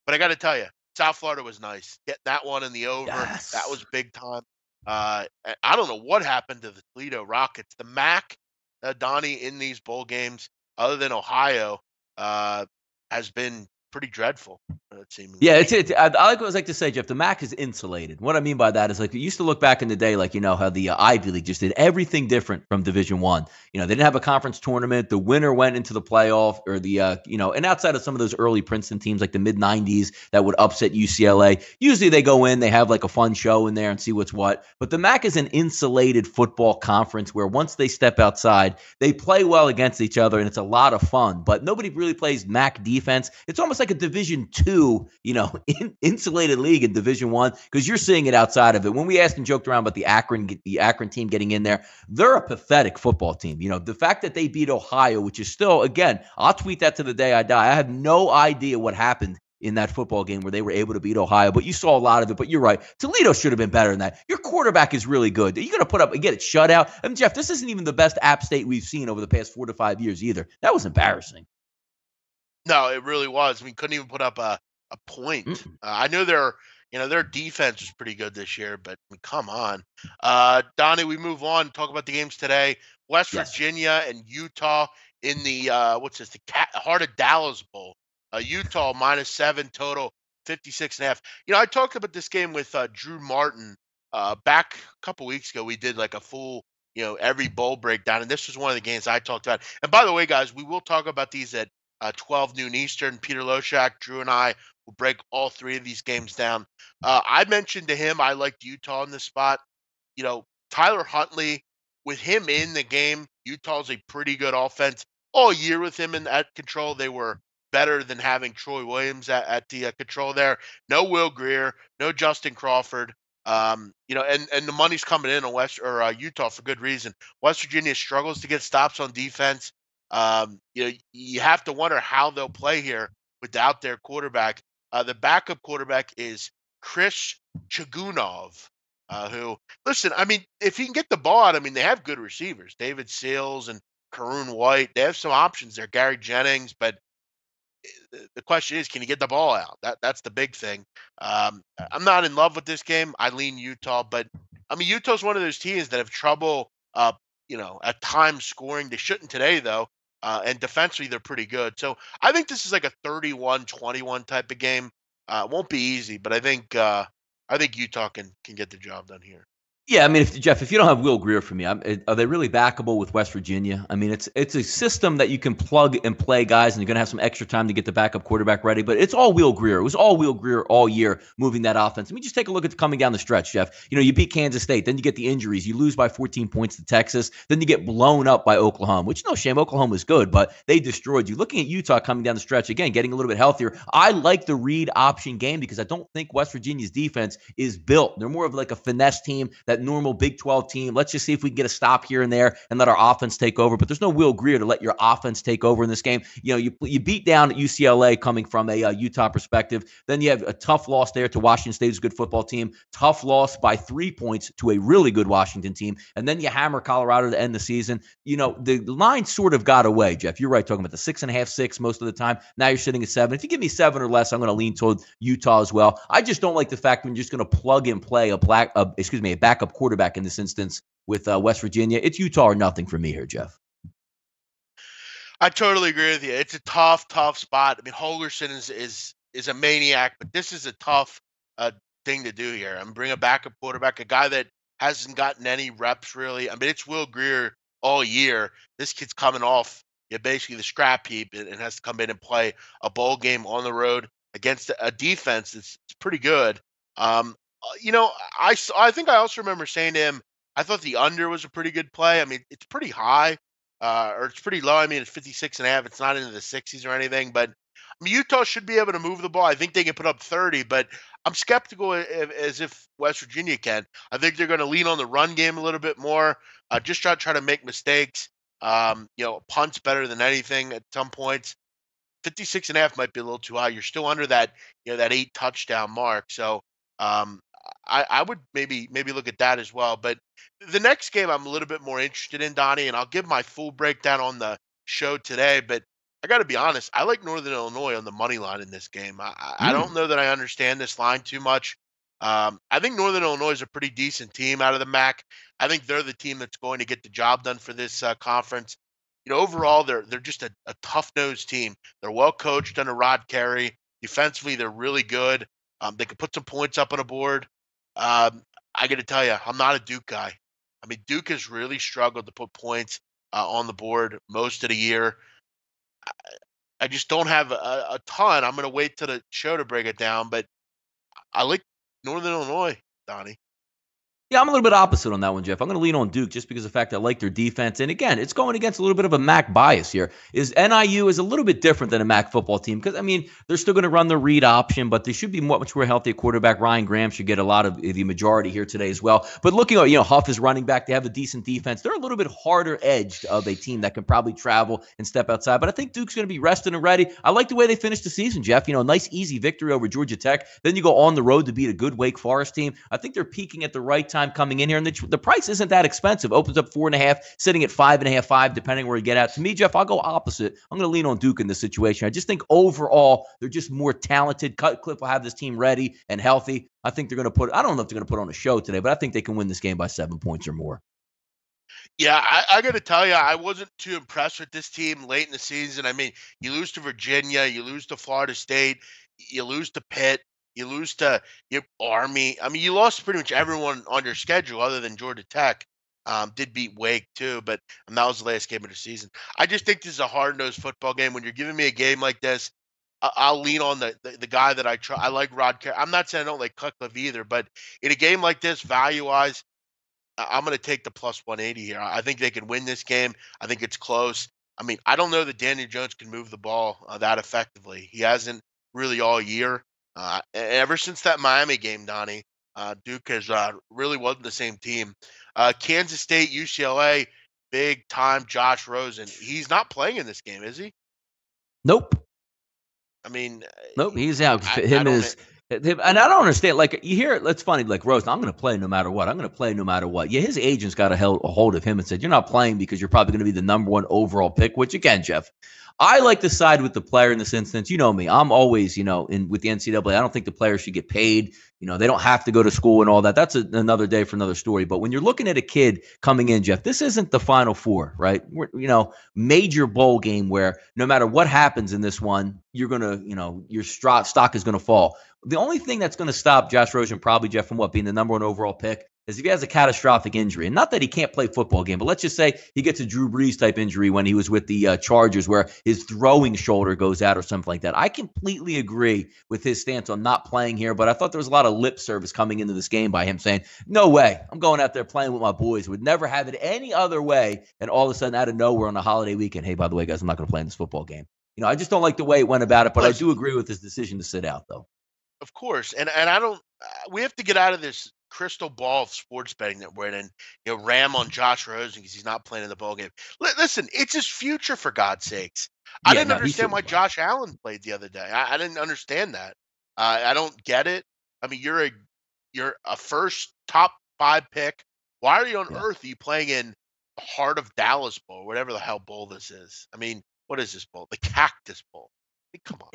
But I got to tell you, South Florida was nice. Getting that one in the over, that Yes. was big time. I don't know what happened to the Toledo Rockets. The MAC, Donnie, in these bowl games, other than Ohio, uh, has been pretty dreadful, seemingly. Yeah, I like what I like to say, Jeff. The MAC is insulated. What I mean by that is like you used to look back in the day, like how the Ivy League just did everything different from Division One. They didn't have a conference tournament. The winner went into the playoff, or and outside of some of those early Princeton teams, like the mid '90s that would upset UCLA. Usually they go in, they have like a fun show in there and see what's what. But the MAC is an insulated football conference where once they step outside, they play well against each other, and it's a lot of fun. But nobody really plays MAC defense. It's almost like a Division Two, insulated league in Division One, because you're seeing it outside of it. When we asked and joked around about the Akron team getting in there, they're a pathetic football team. The fact that they beat Ohio, which is still, again, I'll tweet that to the day I die. I have no idea what happened in that football game where they were able to beat Ohio, but you saw a lot of it. But you're right. Toledo should have been better than that. Your quarterback is really good. You're going to put up and get it shut out. I mean, Jeff, this isn't even the best App State we've seen over the past 4 to 5 years either. That was embarrassing. No, it really was. I mean, couldn't even put up a point. Mm-mm. I know their defense was pretty good this year, but I mean, come on. Donnie, we move on. Talk about the games today. West Yes. Virginia and Utah in the what's this? The Heart of Dallas Bowl. Utah -7 total, 56.5. I talked about this game with Drew Martin back a couple weeks ago. We did like a full every bowl breakdown, and this was one of the games I talked about. And by the way, guys, we will talk about these at 12 noon Eastern. Peter Loshak, Drew, and I will break all 3 of these games down. I mentioned to him I liked Utah in this spot. Tyler Huntley, with him in the game, Utah's a pretty good offense. All year with him at control, they were better than having Troy Williams at the control there. No Will Greer, no Justin Crawford. And the money's coming in on Utah for good reason. West Virginia struggles to get stops on defense. You have to wonder how they'll play here without their quarterback. The backup quarterback is Chris Chagunov, who, listen, I mean, if he can get the ball out, I mean, they have good receivers, David Seals and Karoon White. They have some options there, Gary Jennings, but the question is, can he get the ball out? That's the big thing. I'm not in love with this game. I lean Utah, but I mean, Utah's one of those teams that have trouble, at times scoring. They shouldn't today, though. and defensively they're pretty good. So I think this is like a 31-21 type of game. It won't be easy, but I think Utah can get the job done here. Yeah, I mean, Jeff, if you don't have Will Grier for me, are they really backable with West Virginia? I mean, it's a system that you can plug and play guys, and you're going to have some extra time to get the backup quarterback ready. But it's all Will Grier. It was all Will Grier all year moving that offense. I mean, just take a look at coming down the stretch, Jeff. You beat Kansas State, then you get the injuries, you lose by 14 points to Texas, then you get blown up by Oklahoma, which no shame, Oklahoma is good, but they destroyed you. Looking at Utah coming down the stretch again, getting a little bit healthier. I like the read option game because I don't think West Virginia's defense is built. They're more of like a finesse team, that normal Big 12 team. Let's just see if we can get a stop here and there and let our offense take over. But there's no Will Grier to let your offense take over in this game. You beat down UCLA coming from a Utah perspective. Then you have a tough loss there to Washington State, who's a good football team. Tough loss by 3 points to a really good Washington team. And then you hammer Colorado to end the season. The line sort of got away, Jeff. You're right, talking about the 6.5, 6 most of the time. Now you're sitting at 7. If you give me 7 or less, I'm going to lean toward Utah as well. I just don't like the fact that you're just going to plug and play a backup quarterback in this instance with West Virginia. It's Utah or nothing for me here, Jeff. I totally agree with you. It's a tough spot. I mean, Holgerson is a maniac, but this is a tough thing to do here. I'm bring a backup quarterback, a guy that hasn't gotten any reps really. I mean, it's Will Grier all year. This kid's coming off basically the scrap heap and has to come in and play a bowl game on the road against a defense that's pretty good. I think I also remember saying to him, I thought the under was a pretty good play. I mean, it's pretty high, or it's pretty low. I mean, it's 56.5. It's not into the 60s or anything, but I mean, Utah should be able to move the ball. I think they can put up 30, but I'm skeptical as if West Virginia can. I think they're going to lean on the run game a little bit more, just try to make mistakes. Punts better than anything at some points. 56.5 might be a little too high. You're still under that 8 touchdown mark. So I would maybe look at that as well. But the next game I'm a little bit more interested in, Donnie, and I'll give my full breakdown on the show today. But I got to be honest, I like Northern Illinois on the money line in this game. I don't know that I understand this line too much. I think Northern Illinois is a pretty decent team out of the MAC. I think they're the team that's going to get the job done for this conference. Overall, they're just a tough-nosed team. They're well coached under Rod Carey. Defensively, they're really good. They can put some points up on a board. I got to tell you, I'm not a Duke guy. I mean, Duke has really struggled to put points on the board most of the year. I just don't have a ton. I'm going to wait till the show to break it down, but I like Northern Illinois, Donnie. Yeah, I'm a little bit opposite on that one, Jeff. I'm going to lean on Duke just because of the fact I like their defense. And again, it's going against a little bit of a MAC bias here. NIU is a little bit different than a MAC football team because, I mean, they're still going to run the read option, but they should be much more healthy at quarterback. Ryan Graham should get a lot of the majority here today as well. But looking at, Huff is running back. They have a decent defense. They're a little bit harder edged of a team that can probably travel and step outside. But I think Duke's going to be rested and ready. I like the way they finished the season, Jeff. Nice, easy victory over Georgia Tech. Then you go on the road to beat a good Wake Forest team. I think they're peaking at the right time coming in here. And the price isn't that expensive. Opens up 4.5, sitting at 5.5, 5, depending where you get at. To me, Jeff, I'll go opposite. I'm going to lean on Duke in this situation. I just think overall they're just more talented. Cutcliffe will have this team ready and healthy. I think they're going to I don't know if they're going to put on a show today, but I think they can win this game by 7 points or more. Yeah, I got to tell you, I wasn't too impressed with this team late in the season. I mean, you lose to Virginia, you lose to Florida State, you lose to Pitt. You lose to your Army. I mean, you lost pretty much everyone on your schedule other than Georgia Tech. Did beat Wake too, but that was the last game of the season. I just think this is a hard-nosed football game. When you're giving me a game like this, I'll lean on the guy that I try. I like Rod Carey. I'm not saying I don't like Cutcliffe either, but in a game like this, value-wise, I'm going to take the plus 180 here. I think they can win this game. I think it's close. I mean, I don't know that Daniel Jones can move the ball that effectively. He hasn't really all year. Ever since that Miami game, Donnie, Duke has really wasn't the same team. Kansas State, UCLA, big time Josh Rosen. He's not playing in this game, is he? Nope. I mean, nope. He's out. And I don't understand. Like, you hear it, it's funny, like, Rosen, I'm going to play no matter what. I'm going to play no matter what. Yeah, his agent's got a hold of him and said, you're not playing because you're probably going to be the number 1 overall pick, which, again, Jeff, I like to side with the player in this instance. You know me. I'm always, with the NCAA. I don't think the players should get paid. They don't have to go to school and all that. That's another day for another story. But when you're looking at a kid coming in, Jeff, this isn't the Final Four, right? Major bowl game where no matter what happens in this one, you're going to, your stock is going to fall. The only thing that's going to stop Josh Rosen, probably, Jeff, from being the number one overall pick is if he has a catastrophic injury. And not that he can't play football game, but let's just say he gets a Drew Brees type injury when he was with the Chargers where his throwing shoulder goes out or something like that. I completely agree with his stance on not playing here, but I thought there was a lot of lip service coming into this game by him saying, no way, I'm going out there playing with my boys. Would never have it any other way. And all of a sudden, out of nowhere on a holiday weekend, hey, by the way, guys, I'm not going to play in this football game. I just don't like the way it went about it, but I do agree with his decision to sit out, though. Of course. And I don't we have to get out of this crystal ball of sports betting that we're in and ram on Josh Rosen because he's not playing in the ball game. Listen, it's his future, for God's sakes. I didn't understand why Josh Allen played the other day. I didn't understand that. I don't get it. I mean, you're a first top 5 pick. Why are you on earth are you playing in the heart of Dallas Bowl, whatever the hell bowl this is? I mean, what is this bowl? The Cactus Bowl. I mean, come on.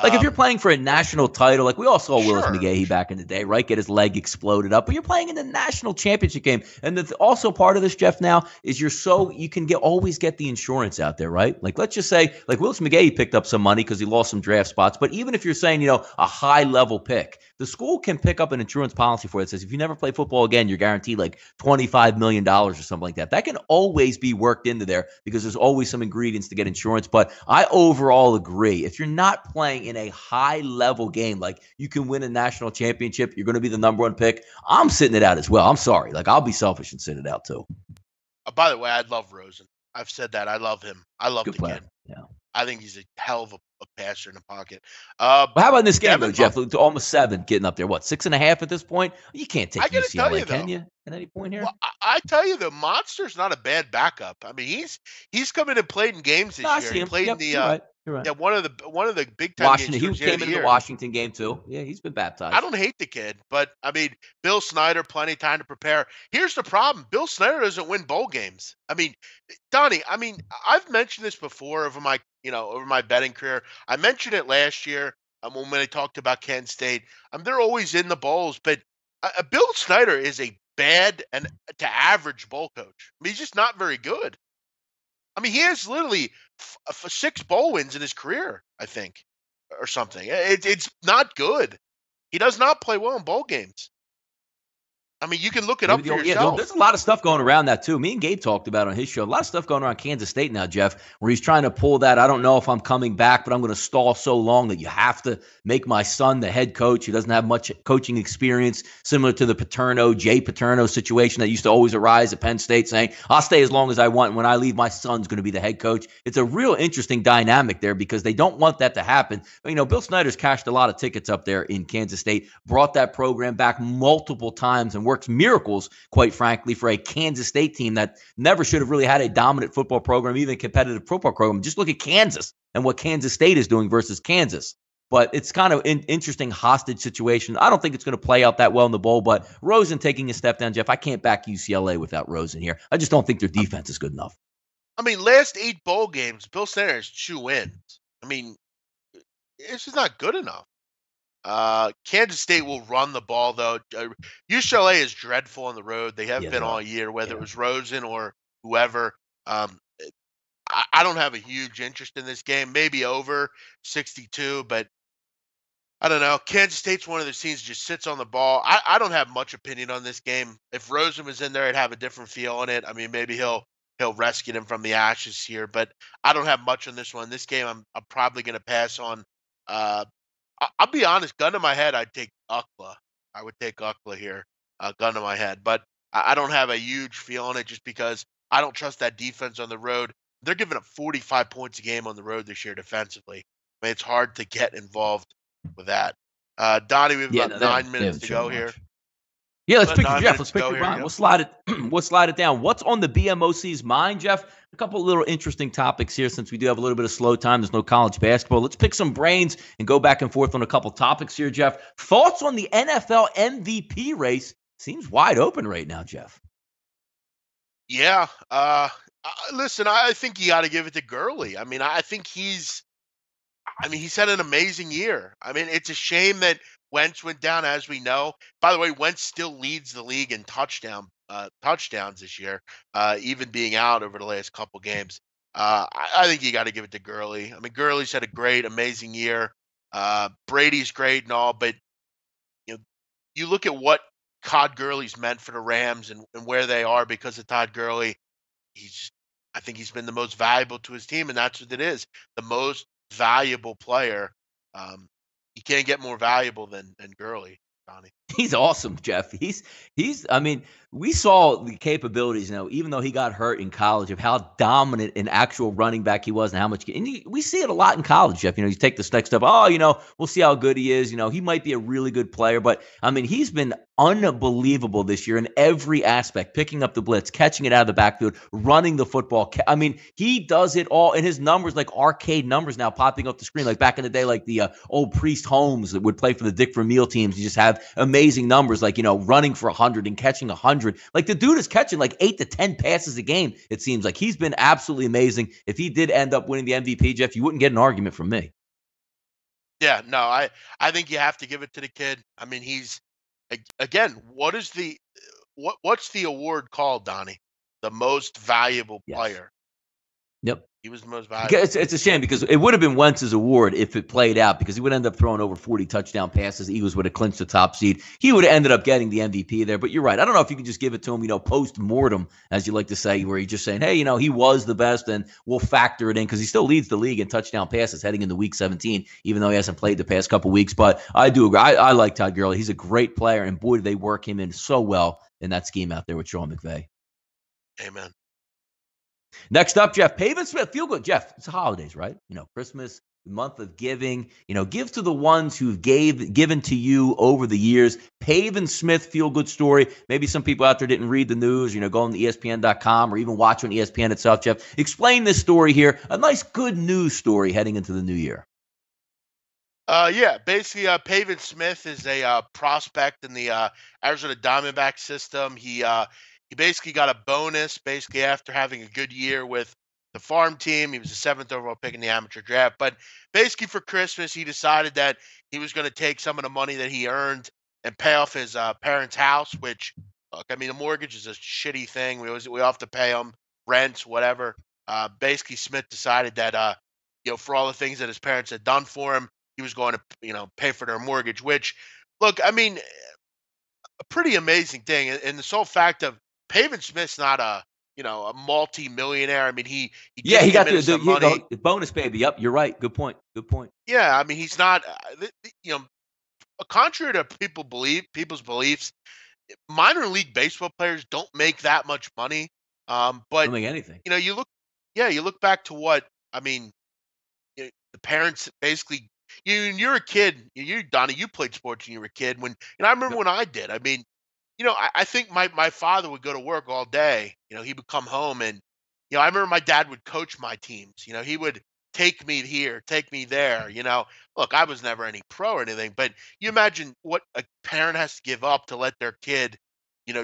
Like if you're playing for a national title, like we all saw Willis McGahee back in the day, right? Get his leg exploded up, but you're playing in the national championship game. And also part of this, Jeff, now is you can always get the insurance out there, right? Like let's just say, like Willis McGahee picked up some money because he lost some draft spots. But even if you're saying, a high level pick, the school can pick up an insurance policy for it that says if you never play football again, you're guaranteed like $25 million or something like that. That can always be worked into there because there's always some ingredients to get insurance. But I overall agree. If you're not playing in a high level game, like you can win a national championship, you're going to be the number one pick, I'm sitting it out as well. I'm sorry. Like I'll be selfish and sit it out too. By the way, I love Rosen. I've said that. I love him. I love the kid. Yeah. I think he's a hell of a passer in the pocket. But how about in this game, though, Jeff? Almost 7, getting up there. What, 6.5 at this point? You can't take UCLA, can you? At any point here? Well, I tell you, the Monster's not a bad backup. I mean, he's come in and played in games this year. He played in the you're right. Yeah, one of the big time Washington. games. He came in the Washington game too. Yeah, he's been baptized. I don't hate the kid, but I mean, Bill Snyder, plenty of time to prepare. Here's the problem: Bill Snyder doesn't win bowl games. I mean, Donnie. I mean, I've mentioned this before over my betting career. I mentioned it last year when I talked about Kent State. They're always in the bowls, but Bill Snyder is a bad and to average bowl coach. I mean, he's just not very good. I mean, he has literally 6 bowl wins in his career, I think, or something. It's not good. He does not play well in bowl games. I mean, you can look it up for yourself. There's a lot of stuff going around that, too. Me and Gabe talked about it on his show. A lot of stuff going around Kansas State now, Jeff, where he's trying to pull that, I don't know if I'm coming back, but I'm going to stall so long that you have to make my son the head coach. He doesn't have much coaching experience, similar to the Jay Paterno situation that used to always arise at Penn State, saying, I'll stay as long as I want. When I leave, my son's going to be the head coach. It's a real interesting dynamic there because they don't want that to happen. But, Bill Snyder's cashed a lot of tickets up there in Kansas State, brought that program back multiple times and works miracles, quite frankly, for a Kansas State team that never should have really had a dominant football program, even a competitive football program. Just look at Kansas and what Kansas State is doing versus Kansas. But it's kind of an interesting hostage situation. I don't think it's going to play out that well in the bowl, but Rosen taking a step down, Jeff, I can't back UCLA without Rosen here. I just don't think their defense is good enough. I mean, last 8 bowl games, Bill Snyder has 2 wins. I mean, it's just not good enough. Kansas State will run the ball, though. UCLA is dreadful on the road. They have been all year, whether it was Rosen or whoever. I don't have a huge interest in this game. Maybe over 62, but I don't know. Kansas State's one of those teams that just sits on the ball. I don't have much opinion on this game. If Rosen was in there, I'd have a different feel on it. I mean, maybe he'll rescue them from the ashes here, but I don't have much on this one. This game, I'm probably going to pass on. I'll be honest, gun to my head, I'd take UCLA. I would take UCLA here, gun to my head. But I don't have a huge feel on it just because I don't trust that defense on the road. They're giving up 45 points a game on the road this year defensively. I mean, it's hard to get involved with that. Donnie, we have about 9 minutes to go here. Yeah, let's pick Jeff. Let's pick your mind. We'll slide it down. What's on the BMOC's mind, Jeff? A couple of little interesting topics here since we do have a little bit of slow time. There's no college basketball. Let's pick some brains and go back and forth on a couple topics here, Jeff. Thoughts on the NFL MVP race? Seems wide open right now, Jeff. Yeah. Listen, I think you got to give it to Gurley. I mean, I think he's had an amazing year. I mean, it's a shame that Wentz went down, as we know. By the way, Wentz still leads the league in touchdowns this year, even being out over the last couple games. I think you got to give it to Gurley. I mean, Gurley's had a great, amazing year. Brady's great and all, but you know, you look at what Todd Gurley's meant for the Rams and where they are because of Todd Gurley. He's I think he's been the most valuable to his team, and that's what it is. The most valuable player. Um, you can't get more valuable than Gurley, Donnie. He's awesome, Jeff. I mean, we saw the capabilities, even though he got hurt in college, of how dominant an actual running back he was and how much. And we see it a lot in college, Jeff. You take this next step. Oh, we'll see how good he is. He might be a really good player, but I mean, he's been unbelievable this year in every aspect, picking up the blitz, catching it out of the backfield, running the football. I mean, he does it all, and his numbers, like arcade numbers now popping up the screen, like back in the day, like the old Priest Holmes that would play for the Dick Vermeil teams. You just have amazing numbers, like, running for 100 and catching 100. Like, the dude is catching like 8 to 10 passes a game, it seems like. He's been absolutely amazing. If he did end up winning the MVP, Jeff, you wouldn't get an argument from me. Yeah, no, I think you have to give it to the kid. I mean, again, what's the award called, Donnie? The most valuable Yes. player. Yep. He was the most valuable. It's a shame because it would have been Wentz's award if it played out, because he would end up throwing over 40 touchdown passes. The Eagles would have clinched the top seed. He would have ended up getting the MVP there. But you're right. I don't know if you can just give it to him, post-mortem, as you like to say, where you're just saying, hey, he was the best and we'll factor it in, because he still leads the league in touchdown passes heading into week 17, even though he hasn't played the past couple weeks. But I do agree. I like Todd Gurley. He's a great player, and boy, do they work him in so well in that scheme out there with Sean McVay. Amen. Next up, Jeff, Pavin Smith. Feel good, Jeff. It's the holidays, right? Christmas, the month of giving. Give to the ones who've given to you over the years. Pavin Smith, feel good story. Maybe some people out there didn't read the news, go on ESPN.com or even watch on ESPN itself, Jeff. Explain this story here. A nice, good news story heading into the new year. Yeah, basically, Pavin Smith is a prospect in the Arizona Diamondback system. He basically got a bonus basically after having a good year with the farm team. He was the 7th overall pick in the amateur draft. But basically for Christmas, he decided that he was going to take some of the money that he earned and pay off his parents' house, which, look, I mean, a mortgage is a shitty thing. We have to pay them, rents, whatever. Basically, Smith decided that, for all the things that his parents had done for him, he was going to, pay for their mortgage, which, look, I mean, a pretty amazing thing. And the sole fact of Pavin Smith's not a multi-millionaire. I mean, he got some money. The bonus, baby. Yep, you're right. Good point. Yeah, I mean, he's not, contrary to people's beliefs, minor league baseball players don't make that much money. But don't make anything. You look back to what, I mean, the parents basically, you're a kid, Donnie, you played sports when you were a kid. I remember when I did. I mean, I think my father would go to work all day. He would come home and, I remember my dad would coach my teams. He would take me here, take me there. Look, I was never any pro or anything, but you imagine what a parent has to give up to let their kid,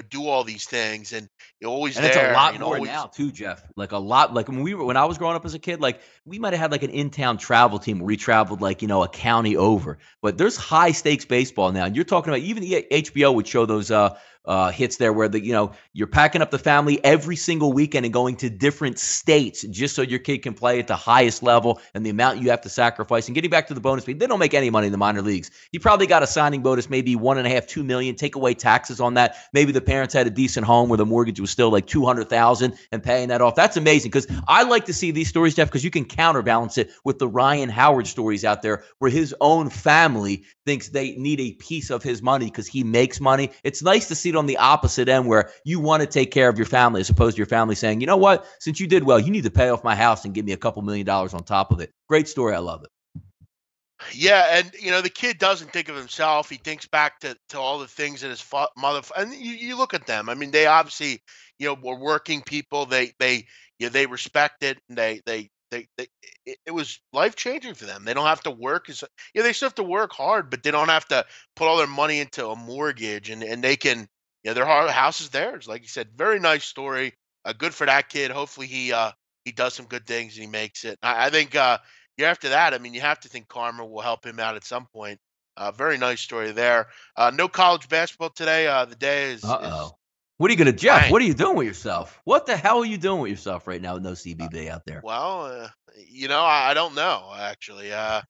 do all these things, and you're always and there. It's a lot more now too, Jeff. Like a lot. Like when I was growing up as a kid, like we might have had like an in-town travel team where we traveled like a county over. But there's high stakes baseball now, and you're talking about even HBO would show those hits there where you're packing up the family every single weekend and going to different states just so your kid can play at the highest level, and the amount you have to sacrifice. And getting back to the bonus, they don't make any money in the minor leagues. You probably got a signing bonus, maybe $1.5, $2 million. Take away taxes on that. Maybe the parents had a decent home where the mortgage was still like $200,000 and paying that off. That's amazing, because I like to see these stories, Jeff, because you can counterbalance it with the Ryan Howard stories out there where his own family thinks they need a piece of his money because he makes money. It's nice to see it on the opposite end where you want to take care of your family as opposed to your family saying, you know what, since you did well, you need to pay off my house and give me a couple $1 million on top of it. Great story. I love it. Yeah, and the kid doesn't think of himself. He thinks back to all the things that his mother. And you look at them. I mean, they obviously were working people. They respect it, and it was life changing for them. They don't have to work they still have to work hard, but they don't have to put all their money into a mortgage, and they can their house is theirs. Like you said, very nice story. good for that kid. Hopefully he does some good things and he makes it. I think year after that, I mean, you have to think karma will help him out at some point. Very nice story there. No college basketball today. The day is Uh-oh. What are you gonna, Jeff? dang. What are you doing with yourself? What the hell are you doing with yourself right now with no Uh, CBB out there? well, I don't know actually. I'll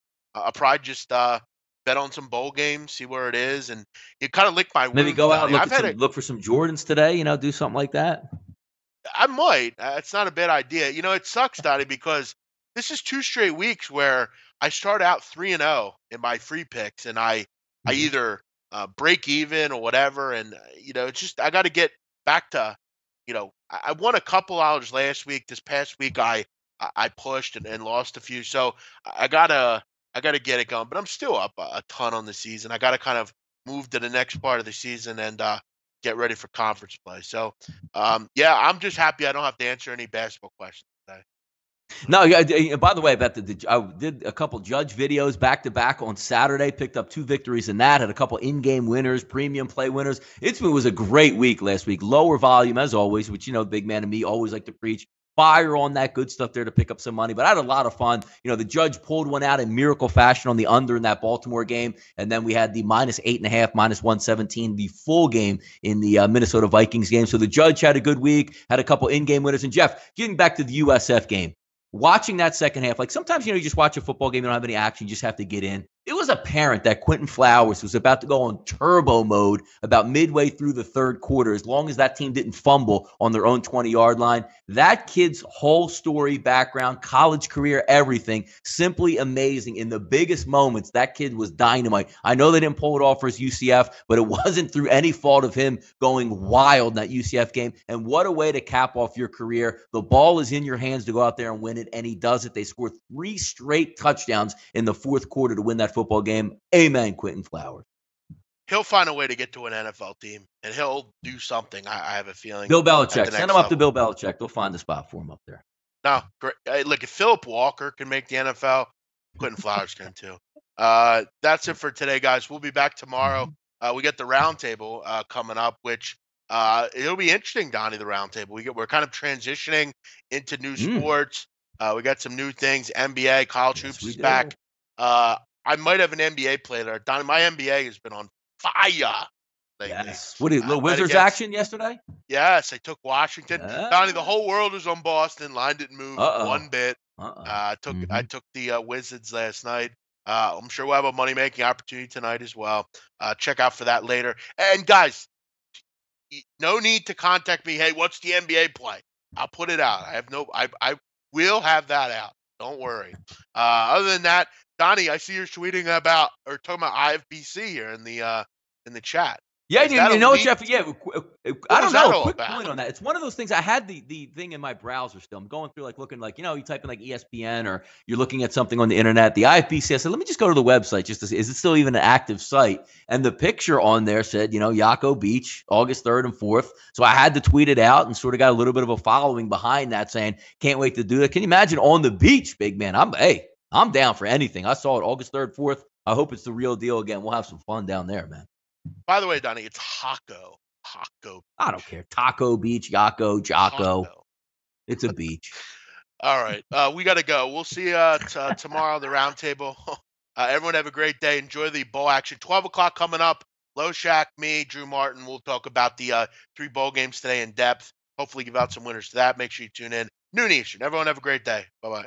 probably just bet on some bowl games, see where it is, and you kind of lick my Maybe wounds, go out and Donnie. look I've at had a some look for some Jordans today. Do something like that. I might. It's not a bad idea. It sucks, Donnie, because this is 2 straight weeks where I start out 3-0 in my free picks, and I Mhm. either break even or whatever, and it's just I got to get back to, I won a couple hours last week. This past week, I pushed and lost a few, so I gotta get it going. But I'm still up a ton on the season. I got to kind of move to the next part of the season and get ready for conference play. So yeah, I'm just happy I don't have to answer any basketball questions today. No, yeah. By the way, about I did a couple judge videos back to back on Saturday. Picked up 2 victories in that. Had a couple in-game winners, premium play winners. It was a great week last week. Lower volume as always, which big man and me always like to preach. Fire on that good stuff there to pick up some money. But I had a lot of fun. The judge pulled one out in miracle fashion on the under in that Baltimore game, and then we had the -8.5, -117, the full game in the Minnesota Vikings game. So the judge had a good week. Had a couple in-game winners. And Jeff, getting back to the USF game. Watching that second half, like sometimes, you just watch a football game, you don't have any action, you just have to get in. It was apparent that Quentin Flowers was about to go on turbo mode about midway through the third quarter, as long as that team didn't fumble on their own 20-yard line. That kid's whole story, background, college career, everything, simply amazing. In the biggest moments, that kid was dynamite. I know they didn't pull it off for his UCF, but it wasn't through any fault of him going wild in that UCF game. And what a way to cap off your career. The ball is in your hands to go out there and win it, and he does it. They scored 3 straight touchdowns in the fourth quarter to win that football game. Amen, Quentin Flowers. He'll find a way to get to an NFL team, and he'll do something. I have a feeling Bill at Belichick. the Send next him up to level. Bill Belichick. They'll find a spot for him up there. No, great. Hey, look, if Philip Walker can make the NFL, Quentin Flowers can too. That's it for today, guys. We'll be back tomorrow. We got the roundtable coming up, which it'll be interesting, Donnie. The roundtable. We're kind of transitioning into new sports. We got some new things. NBA, college Yes, hoops we is do. back. I might have an NBA player there, Donnie. My NBA has been on fire lately. Yes. What is I little bet Wizards against action yesterday? Yes, I took Washington. Donnie, the Uh, whole world is on Boston. Line didn't move one uh-oh. bit. Uh-oh. I took the Wizards last night. I'm sure we'll have a money making opportunity tonight as well. Check out for that later. And guys, no need to contact me. Hey, what's the NBA play? I'll put it out. I will have that out. Don't worry. Other than that, Donnie, I see you're tweeting about or talking about IFBC here in the chat. Yeah, Is that a what, leak? Jeff? Yeah, What I was don't that know. A all quick about? point on that. It's one of those things. I had the thing in my browser still. I'm going through, like, looking, like, you type in like ESPN or you're looking at something on the internet. The IFBC, I said, let me just go to the website just to see, is it still even an active site? And the picture on there said, Yako Beach, August 3rd and 4th. So I had to tweet it out and sort of got a little bit of a following behind that saying, can't wait to do that. Can you imagine on the beach, big man? I'm down for anything. I saw it August 3rd, 4th. I hope it's the real deal again. We'll have some fun down there, man. By the way, Donnie, it's Hako. Hako. I don't care. Taco Beach, Yako, Jocko. Hako. It's a beach. All right. We got to go. We'll see you tomorrow on the roundtable. Everyone have a great day. Enjoy the bowl action. 12 o'clock coming up. Low Shack, me, Drew Martin. We'll talk about the 3 bowl games today in depth. Hopefully give out some winners to that. Make sure you tune in. Noon Eastern. Everyone have a great day. Bye-bye.